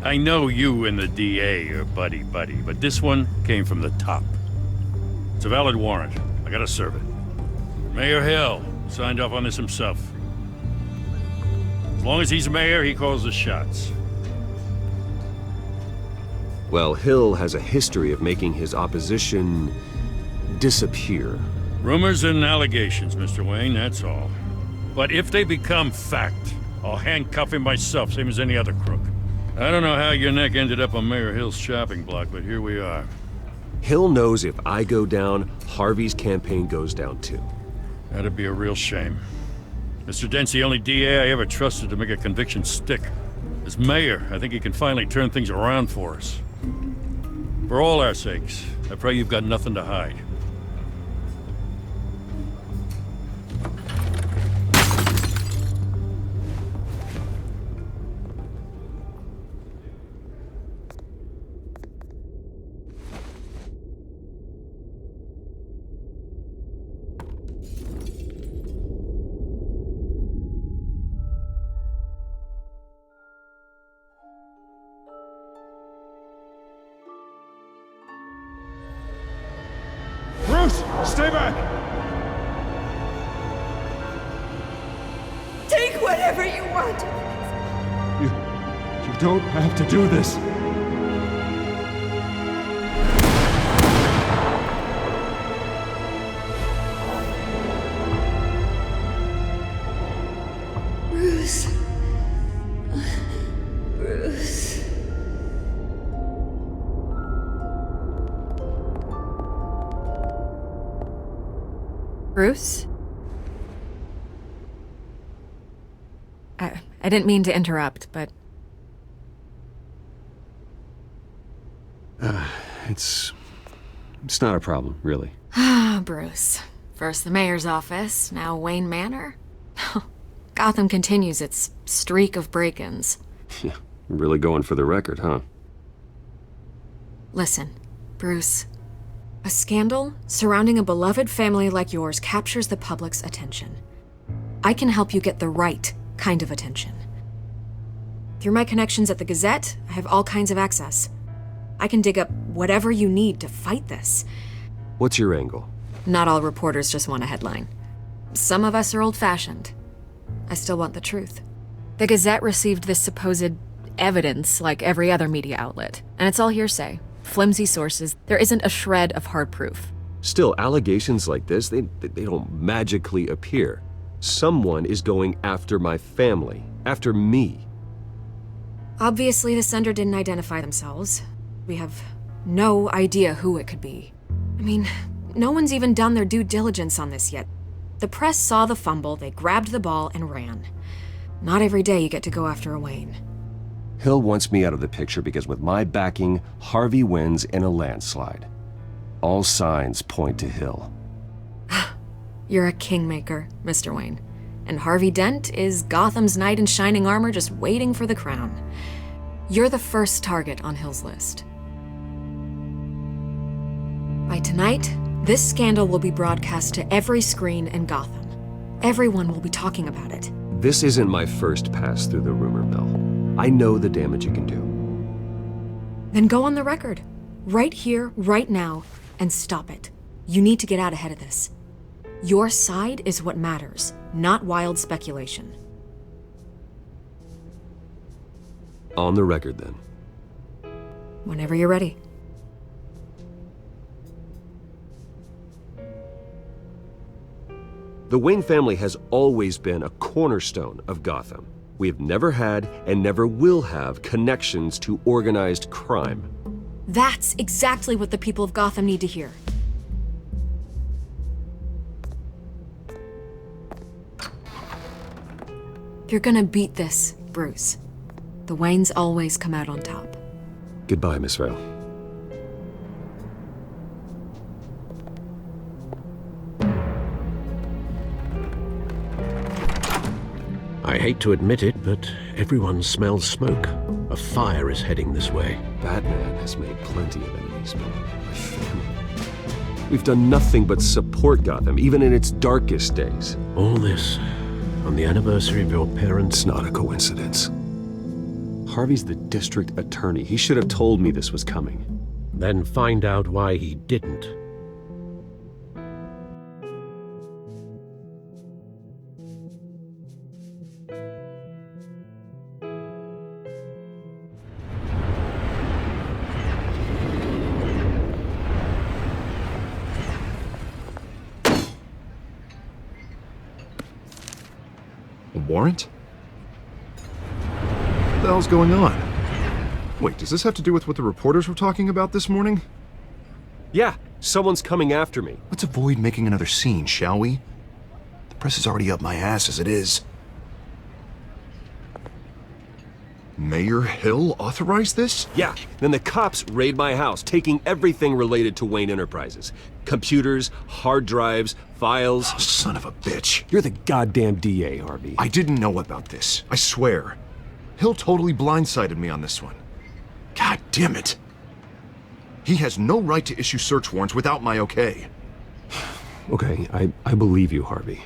I know you and the DA are buddy-buddy, but this one came from the top. It's a valid warrant. I gotta serve it. Mayor Hill signed off on this himself. As long as he's mayor, he calls the shots. Well, Hill has a history of making his opposition disappear. Rumors and allegations, Mr. Wayne, that's all. But if they become fact, I'll handcuff him myself, same as any other crook. I don't know how your neck ended up on Mayor Hill's shopping block, but here we are. Hill knows if I go down, Harvey's campaign goes down too. That'd be a real shame. Mr. Dent's the only DA I ever trusted to make a conviction stick. As mayor, I think he can finally turn things around for us. For all our sakes, I pray you've got nothing to hide. Bruce, stay back! Take whatever you want. You don't have to do this. Bruce. Bruce. Bruce? I didn't mean to interrupt, but... It's not a problem, really. Ah, Bruce. First the mayor's office, now Wayne Manor. Gotham continues its streak of break-ins. Yeah, really going for the record, huh? Listen, Bruce. A scandal surrounding a beloved family like yours captures the public's attention. I can help you get the right kind of attention. Through my connections at the Gazette, I have all kinds of access. I can dig up whatever you need to fight this. What's your angle? Not all reporters just want a headline. Some of us are old-fashioned. I still want the truth. The Gazette received this supposed evidence like every other media outlet, and it's all hearsay. Flimsy sources. There isn't a shred of hard proof. Still, allegations like this, they don't magically appear. Someone is going after my family, after me. Obviously, the sender didn't identify themselves. We have no idea who it could be. I mean, no one's even done their due diligence on this yet. The press saw the fumble, they grabbed the ball and ran. Not every day you get to go after a Wayne. Hill wants me out of the picture because with my backing, Harvey wins in a landslide. All signs point to Hill. You're a kingmaker, Mr. Wayne. And Harvey Dent is Gotham's knight in shining armor just waiting for the crown. You're the first target on Hill's list. By tonight, this scandal will be broadcast to every screen in Gotham. Everyone will be talking about it. This isn't my first pass through the rumor mill. I know the damage it can do. Then go on the record. Right here, right now, and stop it. You need to get out ahead of this. Your side is what matters, not wild speculation. On the record, then. Whenever you're ready. The Wayne family has always been a cornerstone of Gotham. We have never had and never will have connections to organized crime. That's exactly what the people of Gotham need to hear. You're gonna beat this, Bruce. The Waynes always come out on top. Goodbye, Miss Vale. I hate to admit it, but everyone smells smoke. A fire is heading this way. Batman has made plenty of enemies, but my family... We've done nothing but support Gotham, even in its darkest days. All this on the anniversary of your parents' It's not a coincidence. Harvey's the district attorney. He should have told me this was coming. Then find out why he didn't. A warrant? What the hell's going on? Wait, does this have to do with what the reporters were talking about this morning? Yeah, someone's coming after me. Let's avoid making another scene, shall we? The press is already up my ass as it is. Mayor Hill authorized this? Yeah, then the cops raid my house, taking everything related to Wayne Enterprises. Computers, hard drives, files. Oh, son of a bitch. You're the goddamn DA, Harvey. I didn't know about this. I swear. Hill totally blindsided me on this one. God damn it. He has no right to issue search warrants without my okay. Okay, I believe you, Harvey.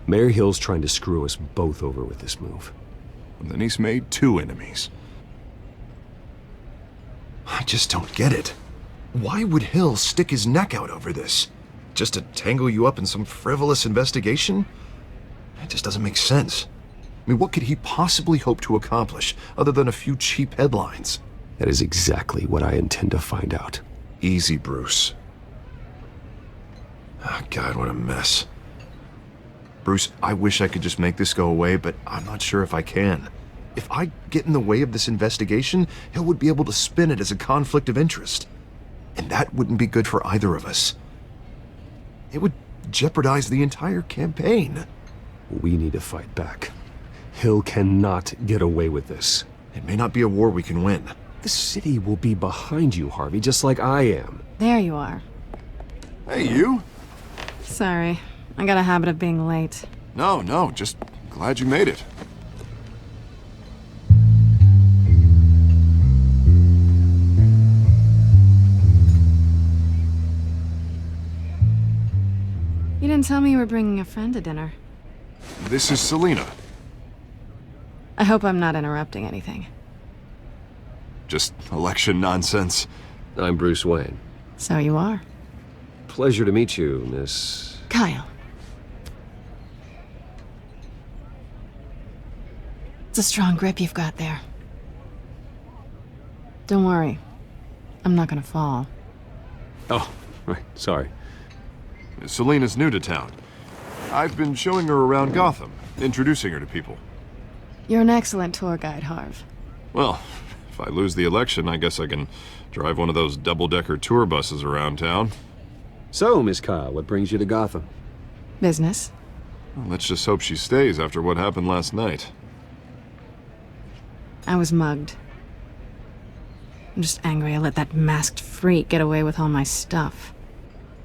Mayor Hill's trying to screw us both over with this move. And then he's made two enemies. I just don't get it. Why would Hill stick his neck out over this? Just to tangle you up in some frivolous investigation? It just doesn't make sense. I mean, what could he possibly hope to accomplish other than a few cheap headlines? That is exactly what I intend to find out. Easy, Bruce. Oh, God, what a mess. Bruce, I wish I could just make this go away, but I'm not sure if I can. If I get in the way of this investigation, Hill would be able to spin it as a conflict of interest. And that wouldn't be good for either of us. It would jeopardize the entire campaign. We need to fight back. Hill cannot get away with this. It may not be a war we can win. The city will be behind you, Harvey, just like I am. There you are. Hey, you? Sorry. I got a habit of being late. No, just glad you made it. You didn't tell me you were bringing a friend to dinner. This is Selina. I hope I'm not interrupting anything. Just election nonsense. I'm Bruce Wayne. So you are. Pleasure to meet you, Miss... Kyle. It's a strong grip you've got there. Don't worry. I'm not gonna fall. Oh, right, sorry. Selina's new to town. I've been showing her around Gotham, introducing her to people. You're an excellent tour guide, Harv. Well, if I lose the election, I guess I can drive one of those double-decker tour buses around town. So, Miss Kyle, what brings you to Gotham? Business. Well, let's just hope she stays after what happened last night. I was mugged. I'm just angry I let that masked freak get away with all my stuff.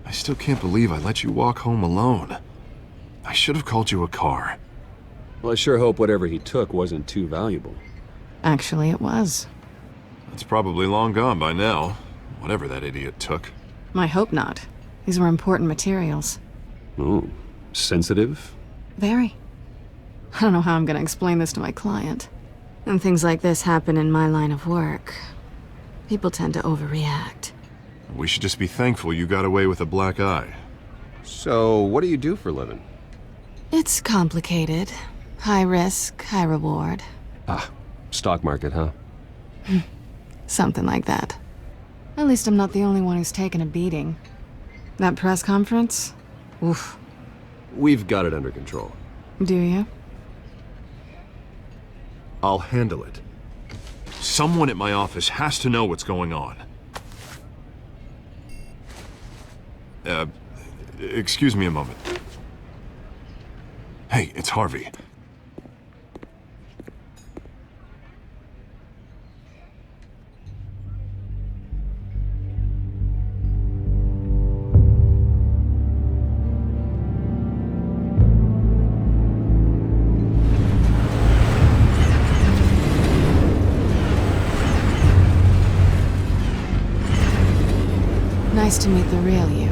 I still can't believe I let you walk home alone. I should have called you a car. Well, I sure hope whatever he took wasn't too valuable. Actually, it was. It's probably long gone by now, whatever that idiot took. I hope not. These were important materials. Ooh, sensitive? Very. I don't know how I'm gonna explain this to my client. When things like this happen in my line of work, people tend to overreact. We should just be thankful you got away with a black eye. So, what do you do for a living? It's complicated. High risk, high reward. Ah, stock market, huh? Something like that. At least I'm not the only one who's taken a beating. That press conference? Oof. We've got it under control. Do you? I'll handle it. Someone at my office has to know what's going on. Excuse me a moment. Hey, it's Harvey. Nice to meet the real you.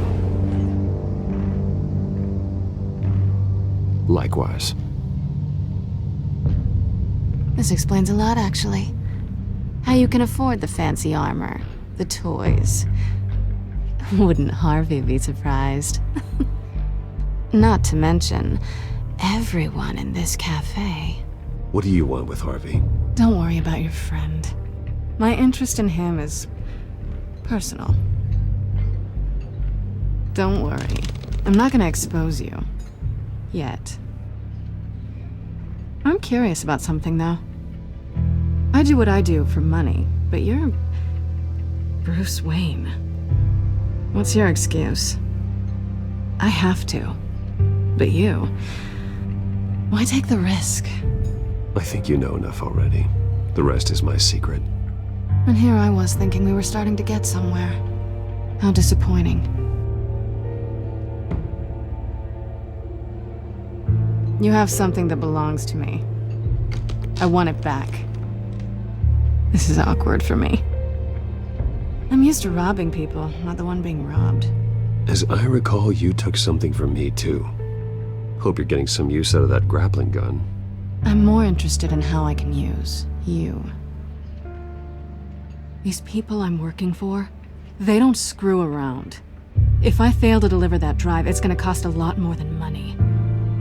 Likewise. This explains a lot, actually. How you can afford the fancy armor, the toys. Wouldn't Harvey be surprised? Not to mention, everyone in this cafe. What do you want with Harvey? Don't worry about your friend. My interest in him is personal. Don't worry. I'm not gonna expose you. Yet. I'm curious about something, though. I do what I do for money, but you're Bruce Wayne. What's your excuse? I have to. But you... why take the risk? I think you know enough already. The rest is my secret. And here I was thinking we were starting to get somewhere. How disappointing. You have something that belongs to me. I want it back. This is awkward for me. I'm used to robbing people, not the one being robbed. As I recall, you took something from me, too. Hope you're getting some use out of that grappling gun. I'm more interested in how I can use you. These people I'm working for, they don't screw around. If I fail to deliver that drive, it's gonna cost a lot more than money.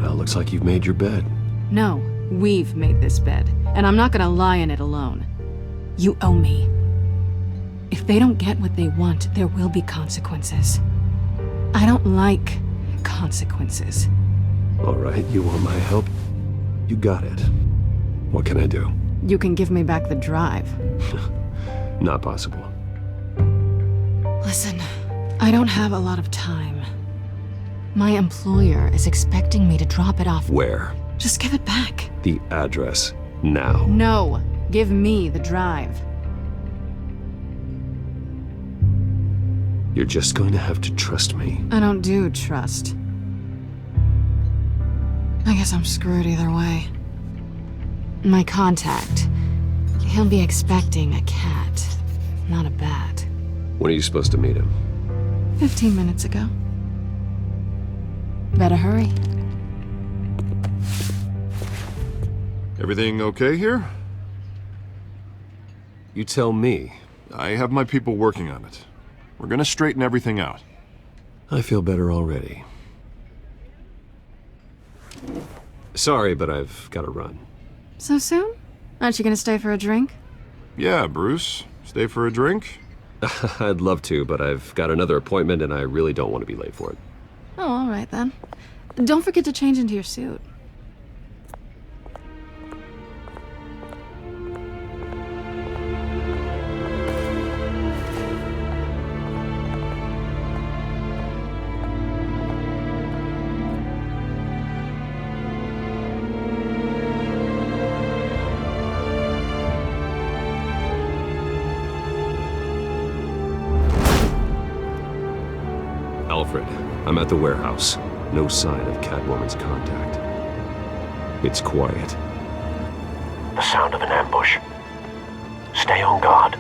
Well, looks like you've made your bed. No, we've made this bed, and I'm not gonna lie in it alone. You owe me. If they don't get what they want, there will be consequences. I don't like consequences. All right, you want my help? You got it. What can I do? You can give me back the drive. Not possible. Listen, I don't have a lot of time. My employer is expecting me to drop it off. Where? Just give it back. The address, now. No, give me the drive. You're just going to have to trust me. I don't do trust. I guess I'm screwed either way. My contact, he'll be expecting a cat, not a bat. When are you supposed to meet him? 15 minutes ago. Better hurry. Everything okay here? You tell me. I have my people working on it. We're gonna straighten everything out. I feel better already. Sorry, but I've got to run. So soon? Aren't you gonna stay for a drink? Yeah, Bruce. Stay for a drink? I'd love to, but I've got another appointment and I really don't want to be late for it. Oh, all right then. Don't forget to change into your suit. Alfred, I'm at the warehouse. No sign of Catwoman's contact. It's quiet. The sound of an ambush. Stay on guard.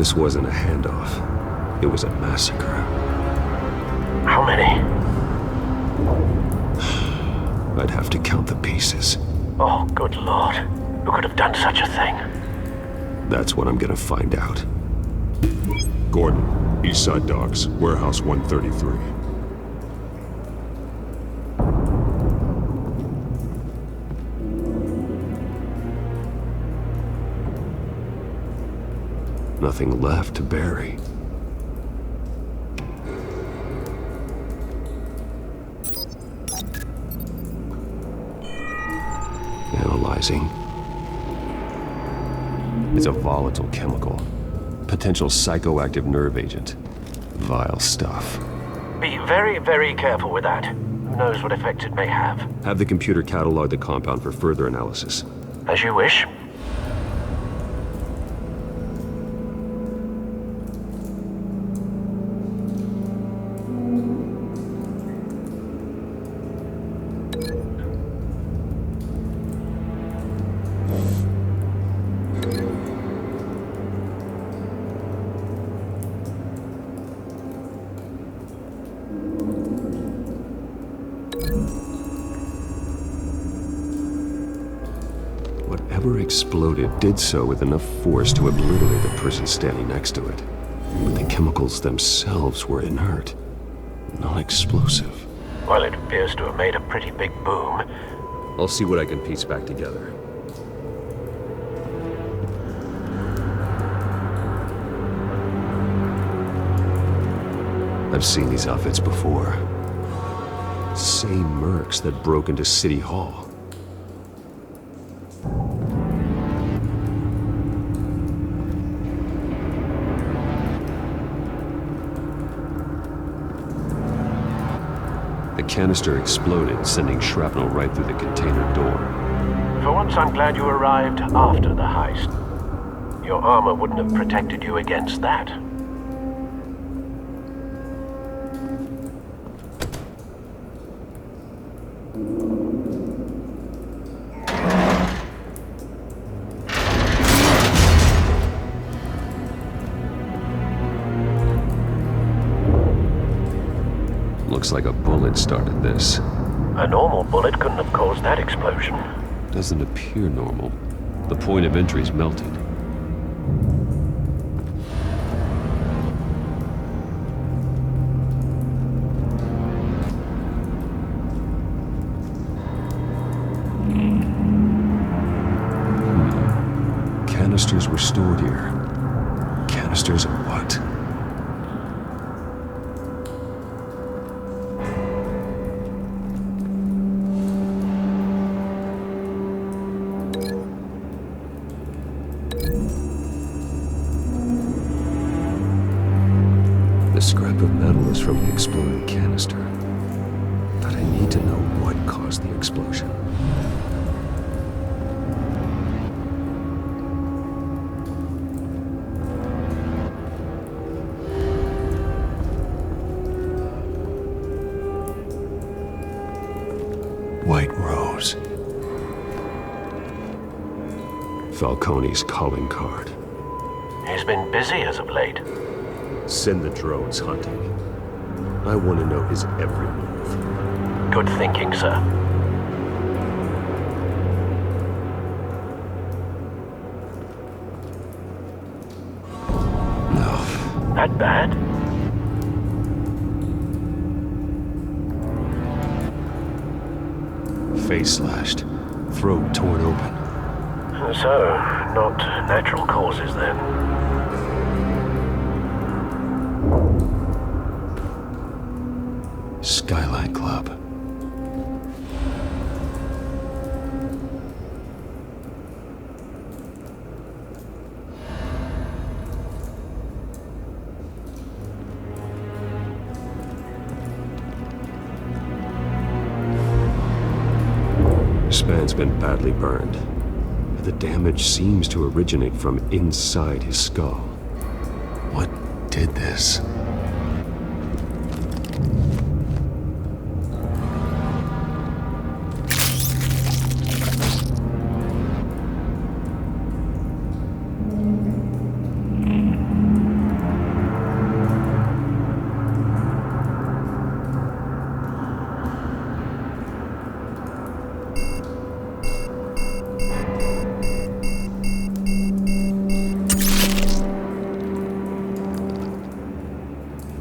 This wasn't a handoff. It was a massacre. How many? I'd have to count the pieces. Oh, good lord. Who could have done such a thing? That's what I'm gonna find out. Gordon, Eastside Docks, Warehouse 133. Nothing left to bury. Analyzing. It's a volatile chemical. Potential psychoactive nerve agent. Vile stuff. Be very, very careful with that. Who knows what effects it may have. Have the computer catalog the compound for further analysis. As you wish. Whatever exploded did so with enough force to obliterate the person standing next to it. But the chemicals themselves were inert, non-explosive. Well, it appears to have made a pretty big boom. I'll see what I can piece back together. I've seen these outfits before. Same mercs that broke into City Hall. The canister exploded, sending shrapnel right through the container door. For once, I'm glad you arrived after the heist. Your armor wouldn't have protected you against that. Looks like a bullet started this. A normal bullet couldn't have caused that explosion. Doesn't appear normal. The point of entry's melted. Canisters were stored here. Canisters of what? The scrap of metal is from the exploded canister. But I need to know what caused the explosion. White Rose. Falcone's calling card. He's been busy as of late. Send the drones hunting. I want to know his every move. Good thinking, sir. No. That bad? Face slashed. Throat torn open. So, not natural causes then. Skyline Club. This man's been badly burned. The damage seems to originate from inside his skull. What did this?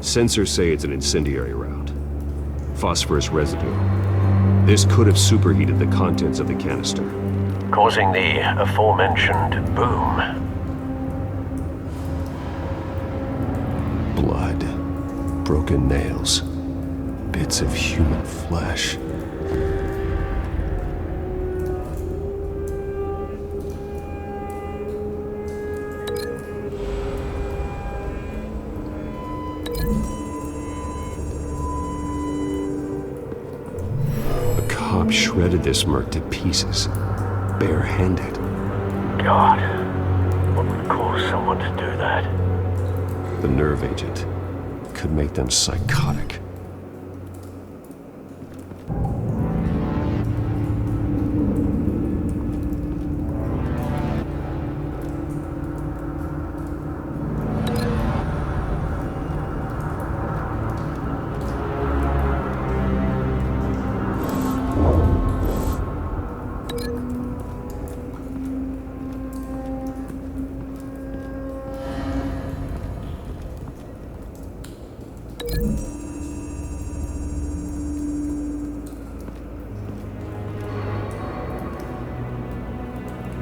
Sensors say it's an incendiary round. Phosphorus residue. This could have superheated the contents of the canister, causing the aforementioned boom. Blood. Broken nails. Bits of human flesh. Shredded this merc to pieces, bare-handed. God, what would cause someone to do that? The nerve agent could make them psychotic.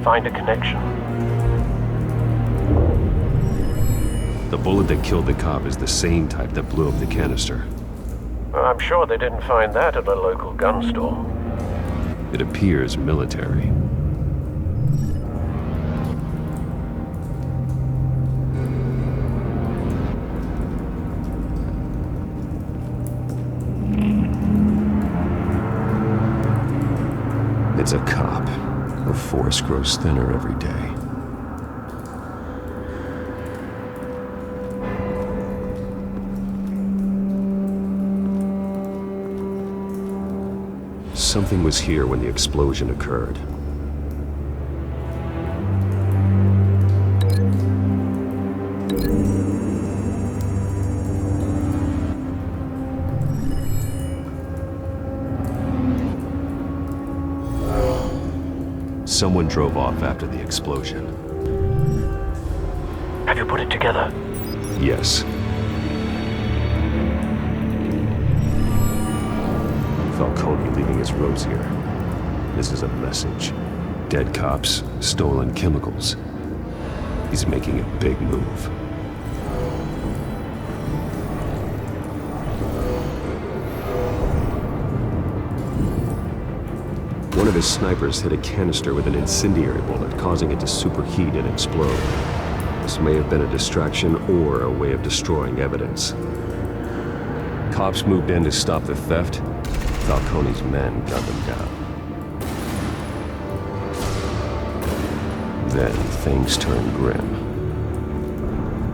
Find a connection. The bullet that killed the cop is the same type that blew up the canister. Well, I'm sure they didn't find that at a local gun store. It appears military. It's a cop. The force grows thinner every day. Something was here when the explosion occurred. Someone drove off after the explosion. Have you put it together? Yes. Falcone leaving his rose here. This is a message. Dead cops, stolen chemicals. He's making a big move. One of his snipers hit a canister with an incendiary bullet, causing it to superheat and explode. This may have been a distraction or a way of destroying evidence. Cops moved in to stop the theft. Falcone's men got them down. Then things turned grim.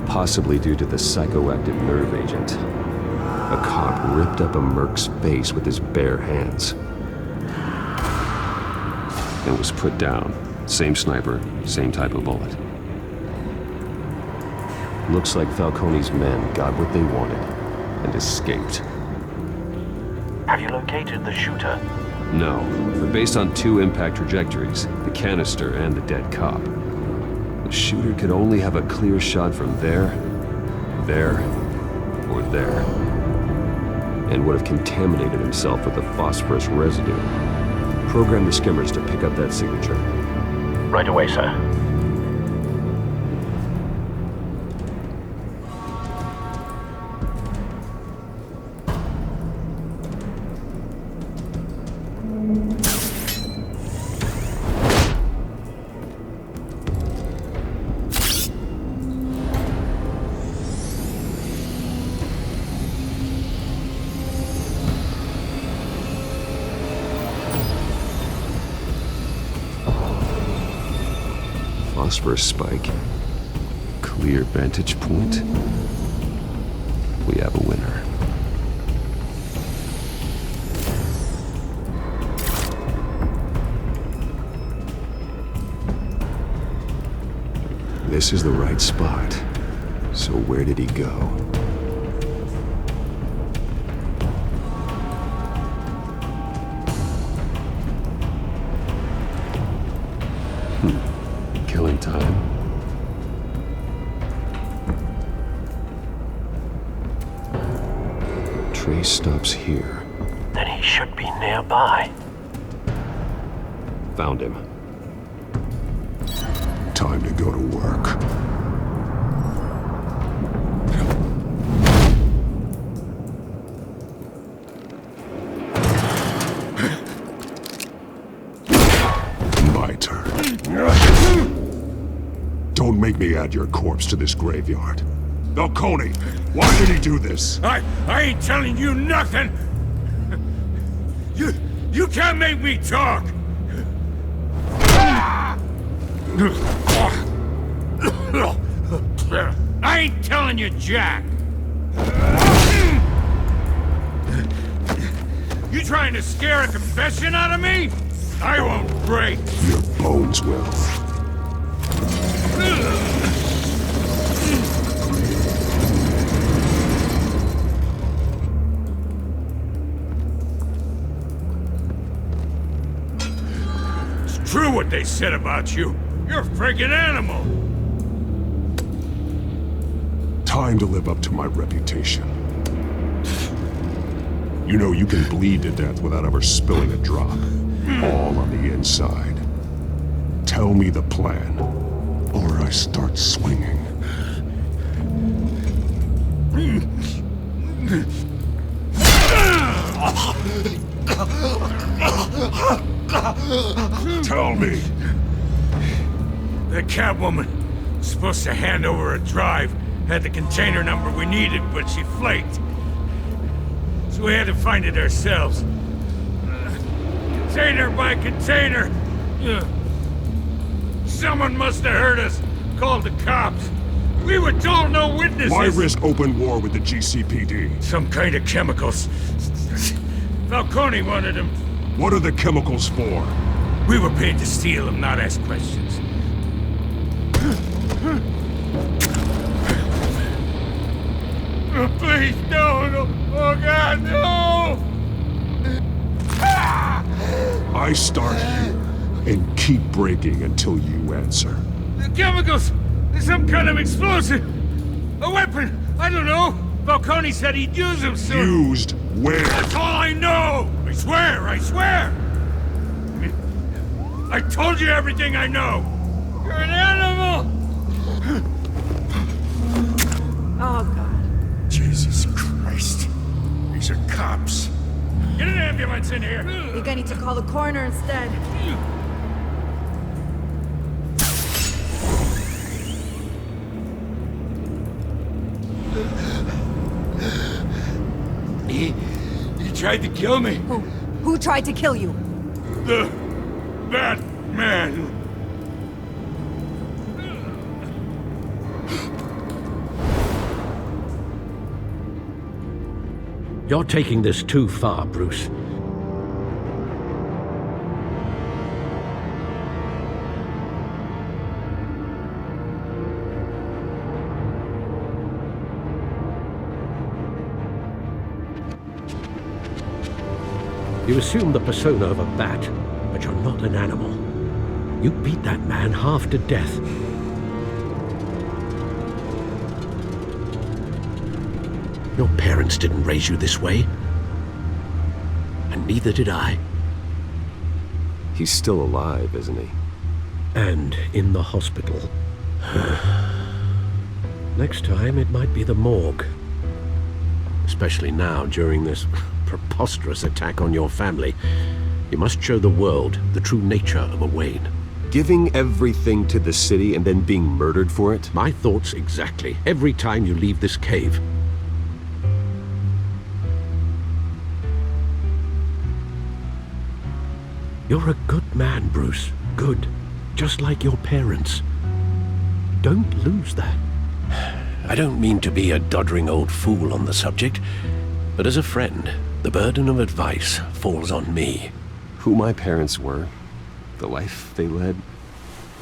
Possibly due to the psychoactive nerve agent. A cop ripped up a merc's face with his bare hands. And was put down. Same sniper, same type of bullet. Looks like Falcone's men got what they wanted and escaped. Have you located the shooter? No, but based on two impact trajectories, the canister and the dead cop, the shooter could only have a clear shot from there, or there, and would have contaminated himself with the phosphorus residue. Program the skimmers to pick up that signature. Right away, sir. Phosphorus spike. Clear vantage point. We have a winner. This is the right spot. So where did he go? Killing time. trace stops here. Then he should be nearby. Found him. Time to go to work. My turn. Don't make me add your corpse to this graveyard. Falcone, why did he do this? I ain't telling you nothing! You can't make me talk! I ain't telling you, Jack! You trying to scare a confession out of me? I won't break! Your bones will. It's true what they said about you. You're a friggin' animal! Time to live up to my reputation. You know you can bleed to death without ever spilling a drop. All on the inside. Tell me the plan, or I start swinging. Tell me. The Catwoman was supposed to hand over a drive, had the container number we needed, but she flaked. So we had to find it ourselves. Container by container. Someone must have heard us, called the cops. We were told no witnesses. Why risk open war with the GCPD? Some kind of chemicals. Falcone wanted them. What are the chemicals for? We were paid to steal them, not ask questions. Oh, please, no. Oh, God, no! I start here and keep breaking until you answer. The chemicals! Some kind of explosive! A weapon! I don't know! Falcone said he'd use them soon! Used where? That's all I know! I swear! I told you everything I know! You're an animal! Oh, God. Jesus Christ. These are cops. Get an ambulance in here! You're gonna need to call the coroner instead. He tried to kill me. Who tried to kill you? That man. You're taking this too far, Bruce. You assume the persona of a bat, but you're not an animal. You beat that man half to death. Your parents didn't raise you this way. And neither did I. He's still alive, isn't he? And in the hospital. Next time, it might be the morgue. Especially now, during this preposterous attack on your family. You must show the world the true nature of a Wayne. Giving everything to the city and then being murdered for it? My thoughts exactly. Every time you leave this cave. You're a good man, Bruce. Good. Just like your parents. Don't lose that. I don't mean to be a doddering old fool on the subject, but as a friend, the burden of advice falls on me. Who my parents were, the life they led,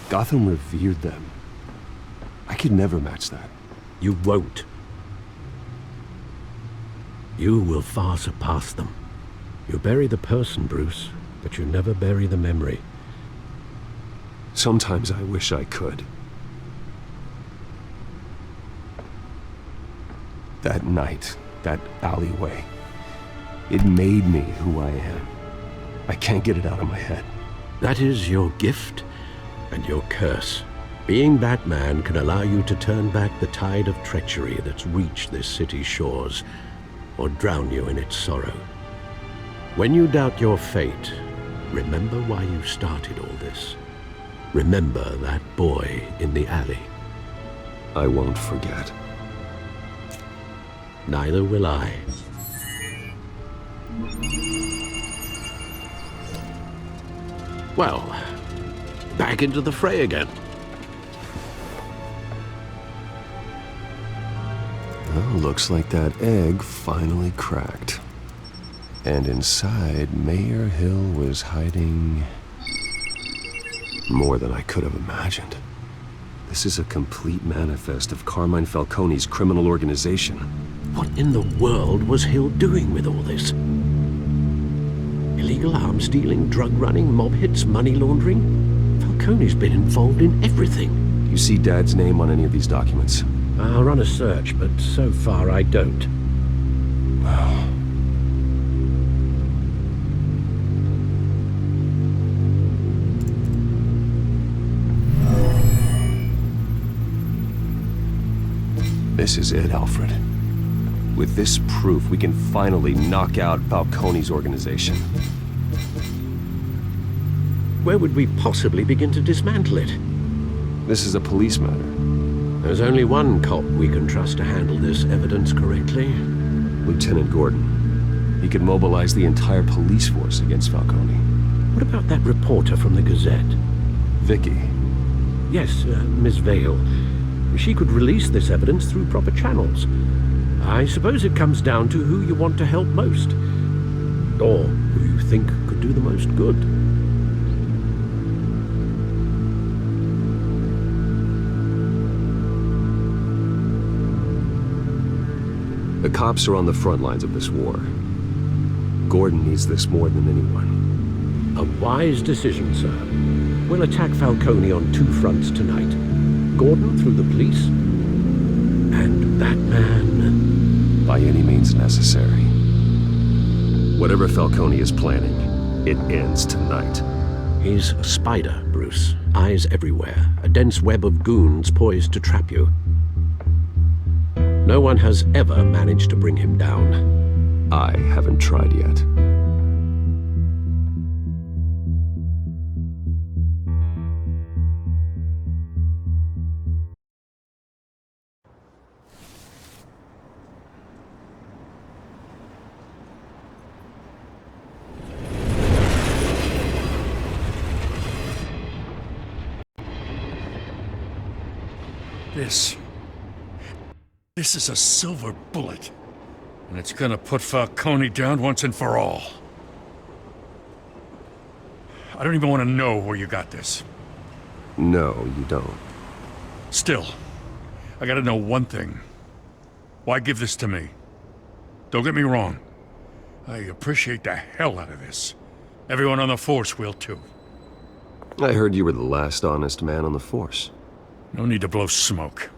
Gotham revered them. I could never match that. You won't. You will far surpass them. You bury the person, Bruce, but you never bury the memory. Sometimes I wish I could. That night, that alleyway, It made me who I am. I can't get it out of my head. That is your gift and your curse. Being Batman can allow you to turn back the tide of treachery that's reached this city's shores, or drown you in its sorrow. When you doubt your fate, remember why you started all this. Remember that boy in the alley. I won't forget. Neither will I. Well, back into the fray again. Well, looks like that egg finally cracked. And inside, Mayor Hill was hiding more than I could have imagined. This is a complete manifest of Carmine Falcone's criminal organization. What in the world was Hill doing with all this? Illegal arms dealing, drug running, mob hits, money laundering? Falcone's been involved in everything. You see Dad's name on any of these documents? I'll run a search, but so far I don't. This is it, Alfred. With this proof, we can finally knock out Falcone's organization. Where would we possibly begin to dismantle it? This is a police matter. There's only one cop we can trust to handle this evidence correctly. Lieutenant Gordon. He could mobilize the entire police force against Falcone. What about that reporter from the Gazette? Vicky. Yes, Miss Vale. She could release this evidence through proper channels. I suppose it comes down to who you want to help most. Or who you think could do the most good. The cops are on the front lines of this war. Gordon needs this more than anyone. A wise decision, sir. We'll attack Falcone on two fronts tonight. Gordon through the police, and Batman by any means necessary. Whatever Falcone is planning, it ends tonight. He's a spider, Bruce. Eyes everywhere. A dense web of goons poised to trap you. No one has ever managed to bring him down. I haven't tried yet. This is a silver bullet. And it's gonna put Falcone down once and for all. I don't even want to know where you got this. No, you don't. Still, I gotta know one thing. Why give this to me? Don't get me wrong. I appreciate the hell out of this. Everyone on the force will too. I heard you were the last honest man on the force. No need to blow smoke.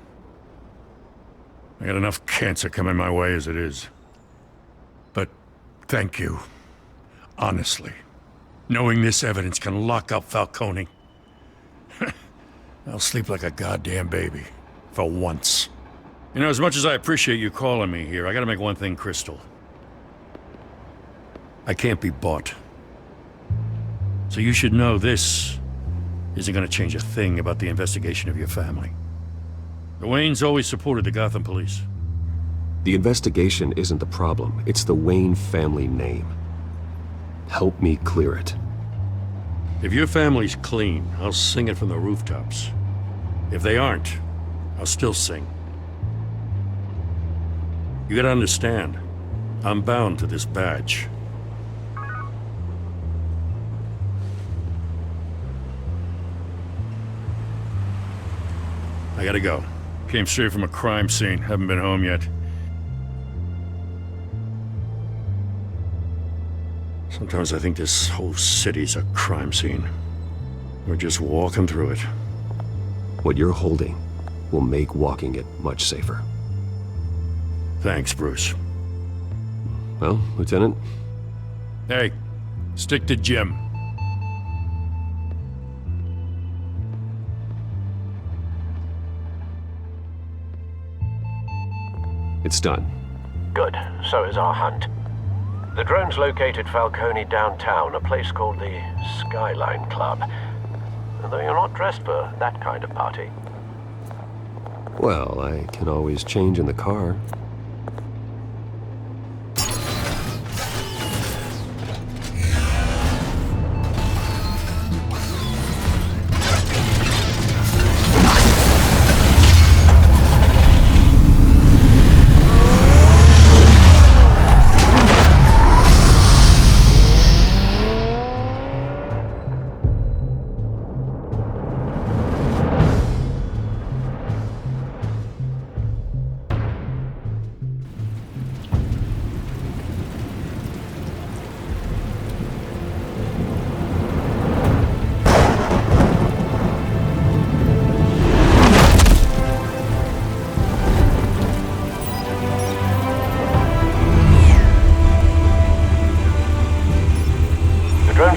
I got enough cancer coming my way as it is. But thank you. Honestly. Knowing this evidence can lock up Falcone. I'll sleep like a goddamn baby. For once. You know, as much as I appreciate you calling me here, I gotta make one thing crystal. I can't be bought. So you should know this isn't gonna change a thing about the investigation of your family. The Waynes always supported the Gotham police. The investigation isn't the problem. It's the Wayne family name. Help me clear it. If your family's clean, I'll sing it from the rooftops. If they aren't, I'll still sing. You gotta understand, I'm bound to this badge. I gotta go. Came straight from a crime scene. Haven't been home yet. Sometimes I think this whole city's a crime scene. We're just walking through it. What you're holding will make walking it much safer. Thanks, Bruce. Well, Lieutenant? Hey, stick to Jim. It's done. Good. So is our hunt. The drones located Falcone downtown, a place called the Skyline Club. Although you're not dressed for that kind of party. Well, I can always change in the car.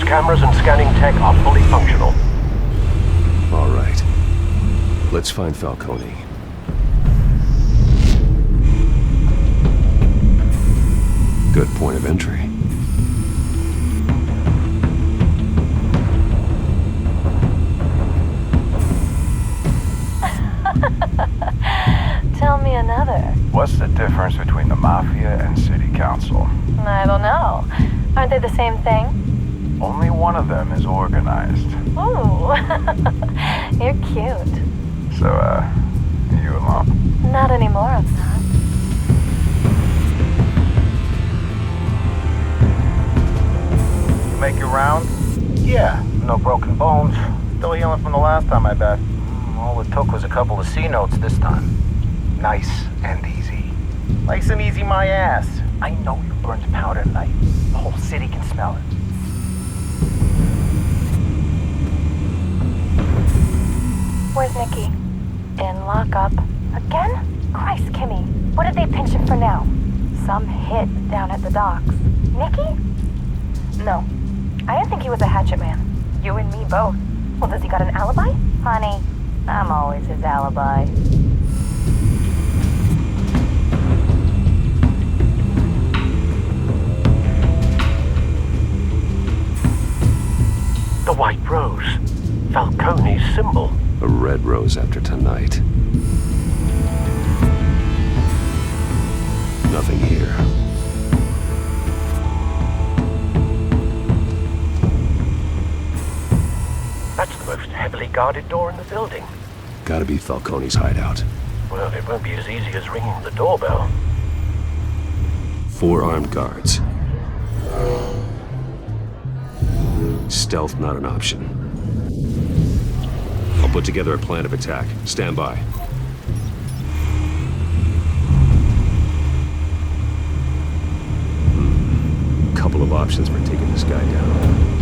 Cameras and scanning tech are fully functional. All right. Let's find Falcone. Good point of entry. Tell me another. What's the difference between the Mafia and City Council? I don't know. Aren't they the same thing? Only one of them is organized. Ooh, you're cute. So, you alone? Not anymore, I'm not. You make your round? Yeah, no broken bones. Still healing from the last time, I bet. All it took was a couple of C notes this time. Nice and easy. Nice and easy, my ass. I know you burned powder tonight. The whole city can smell it. Where's Nikki? In lockup. Again? Christ, Kimmy. What did they pinch him for now? Some hit down at the docks. Nikki? No. I didn't think he was a hatchet man. You and me both. Well, does he got an alibi? Honey, I'm always his alibi. The white rose. Falcone's symbol. A red rose after tonight. Nothing here. That's the most heavily guarded door in the building. Gotta be Falcone's hideout. Well, it won't be as easy as ringing the doorbell. 4 armed guards. Stealth not an option. I'll put together a plan of attack. Stand by. Couple of options for taking this guy down.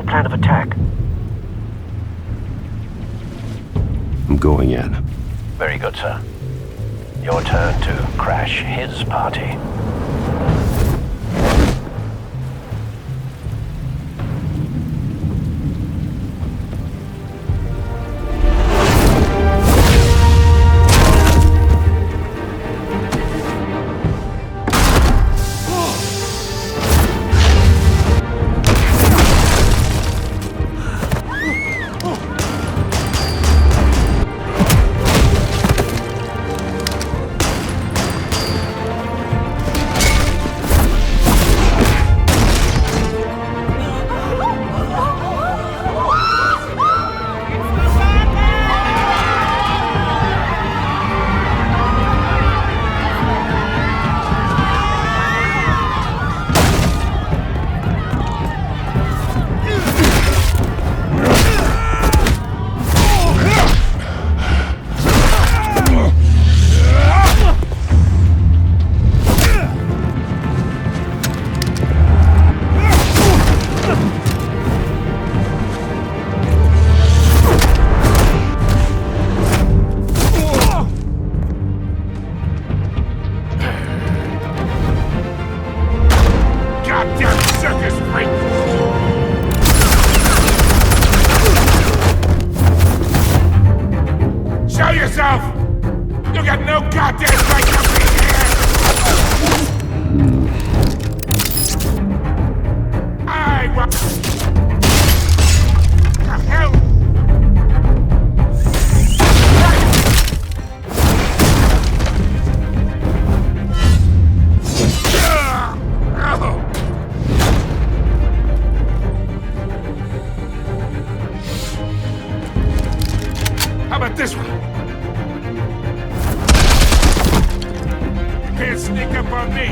plan of attack? I'm going in. Very good, sir. Your turn to crash his party. Show yourself! You got no goddamn right to be here! I want... The hell? How about this one? You can't sneak up on me.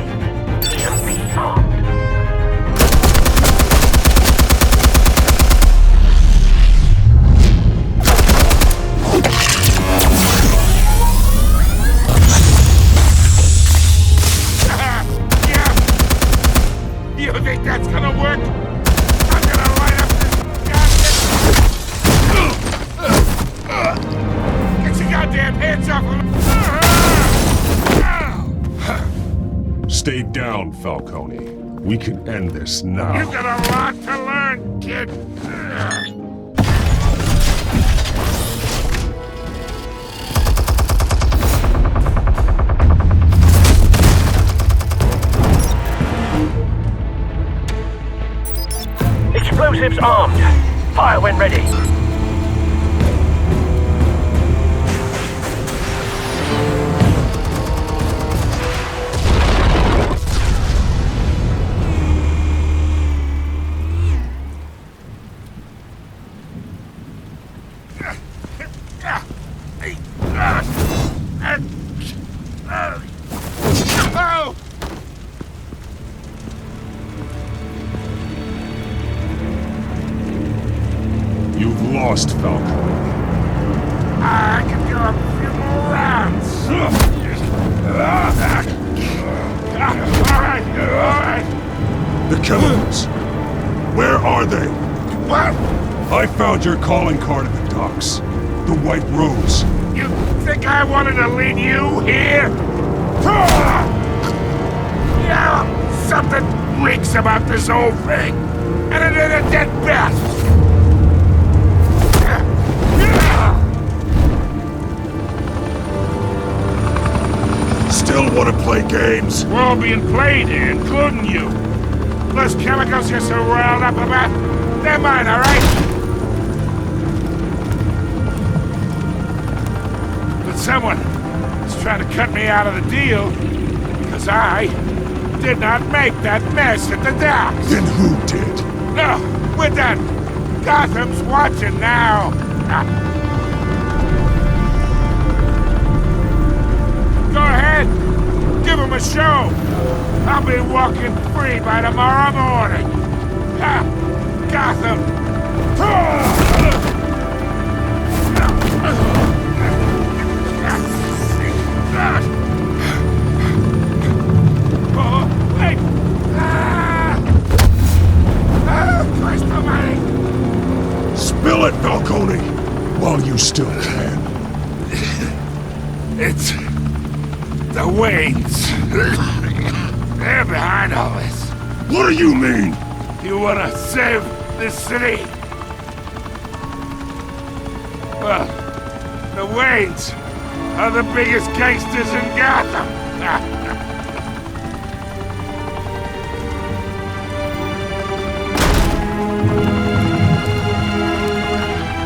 Yeah. You think that's gonna work? I'm gonna light up this Get your goddamn hands off of me! Stay down, Falcone. We can end this now. You've got a lot to learn, kid. Explosives armed. Fire when ready. You've lost, Falcone. I can do a few more rounds. All right. The chemicals. Where are they? What? I found your calling card at the docks. The White Rose. You think I wanted to lead you here? Yeah, something reeks about this whole thing. And it ain't a dead best. Still want to play games? We're all being played here, including you. Those chemicals you're so riled up about, they're mine, all right? But someone is trying to cut me out of the deal because I did not make that mess at the docks. Then who did? No, we're done. Gotham's watching now. Go ahead. Give him a show. I'll be walking free by tomorrow morning. Gotham. Oh, wait. Christ almighty. while you still can. It's the Waynes. They're behind all this. What do you mean? You wanna save this city? Well, the Waynes are the biggest gangsters in Gotham.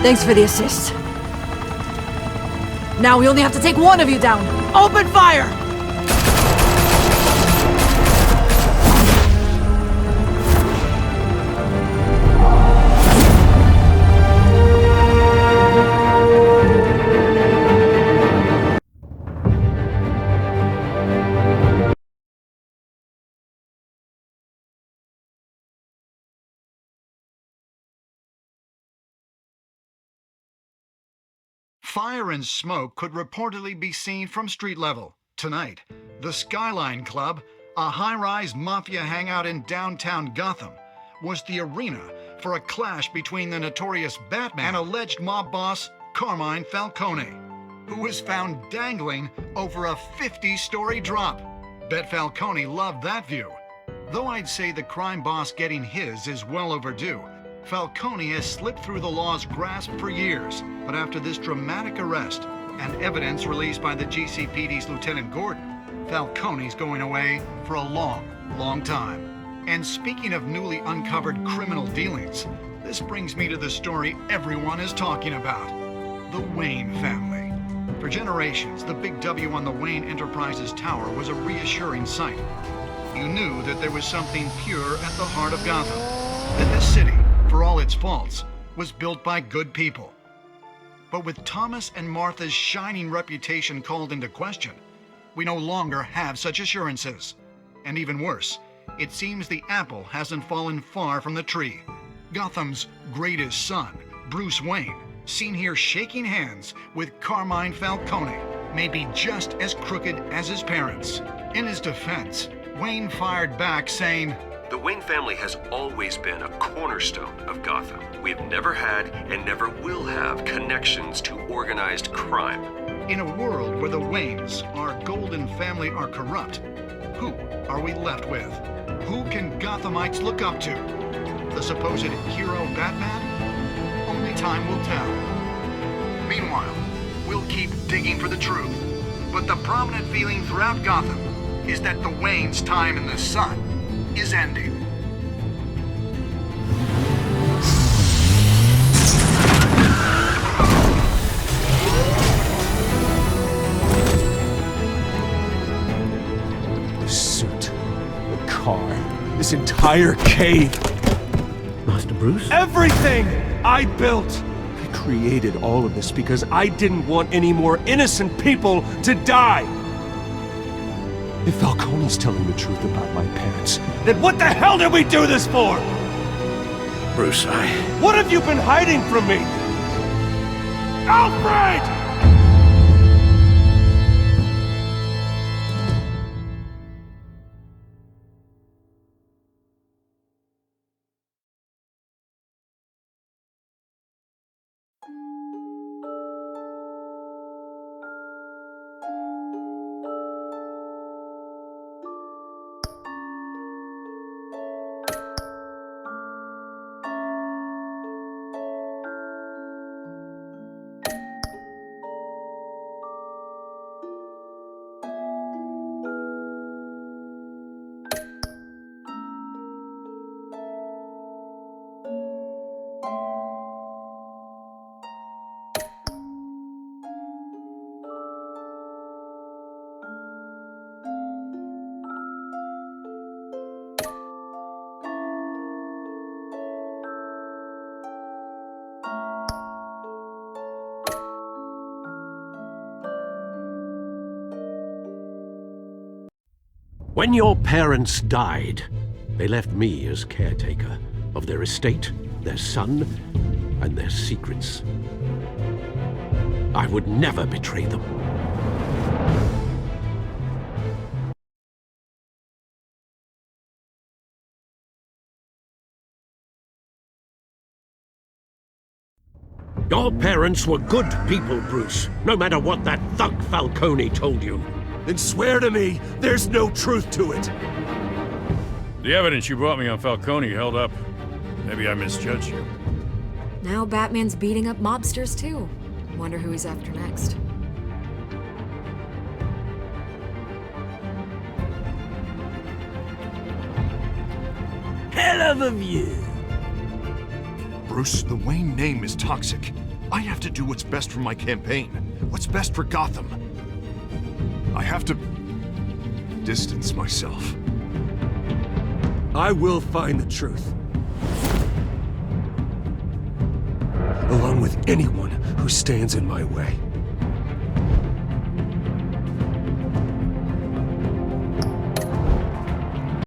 Thanks for the assist. Now we only have to take one of you down. Open fire! Fire and smoke could reportedly be seen from street level. Tonight, the Skyline Club, a high-rise mafia hangout in downtown Gotham, was the arena for a clash between the notorious Batman and alleged mob boss Carmine Falcone, who was found dangling over a 50-story drop. Bet Falcone loved that view. Though I'd say the crime boss getting his is well overdue, Falcone has slipped through the law's grasp for years, but after this dramatic arrest and evidence released by the GCPD's Lieutenant Gordon, Falcone's going away for a long, long time. And speaking of newly uncovered criminal dealings, this brings me to the story everyone is talking about: the Wayne family. For generations, the big W on the Wayne Enterprises Tower was a reassuring sight. You knew that there was something pure at the heart of Gotham, that this city, for all its faults, was built by good people. But with Thomas and Martha's shining reputation called into question, we no longer have such assurances. And even worse, it seems the apple hasn't fallen far from the tree. Gotham's greatest son, Bruce Wayne, seen here shaking hands with Carmine Falcone, may be just as crooked as his parents. In his defense, Wayne fired back saying, "The Wayne family has always been a cornerstone of Gotham. We've never had and never will have connections to organized crime." In a world where the Waynes, our golden family, are corrupt, who are we left with? Who can Gothamites look up to? The supposed hero Batman? Only time will tell. Meanwhile, we'll keep digging for the truth. But the prominent feeling throughout Gotham is that the Waynes' time in the sun is ending. The suit, the car, this entire cave. Master Bruce? Everything I built! I created all of this because I didn't want any more innocent people to die! If Falcone's telling the truth about my parents, then what the hell did we do this for? Bruce, What have you been hiding from me? Alfred! When your parents died, they left me as caretaker of their estate, their son, and their secrets. I would never betray them. Your parents were good people, Bruce, no matter what that thug Falcone told you. Then swear to me there's no truth to it. The evidence you brought me on Falcone held up. Maybe I misjudged you. Now Batman's beating up mobsters too. Wonder who he's after next. Hell of a view. Bruce, the Wayne name is toxic. I have to do what's best for my campaign. What's best for Gotham. I have to distance myself. I will find the truth. Along with anyone who stands in my way.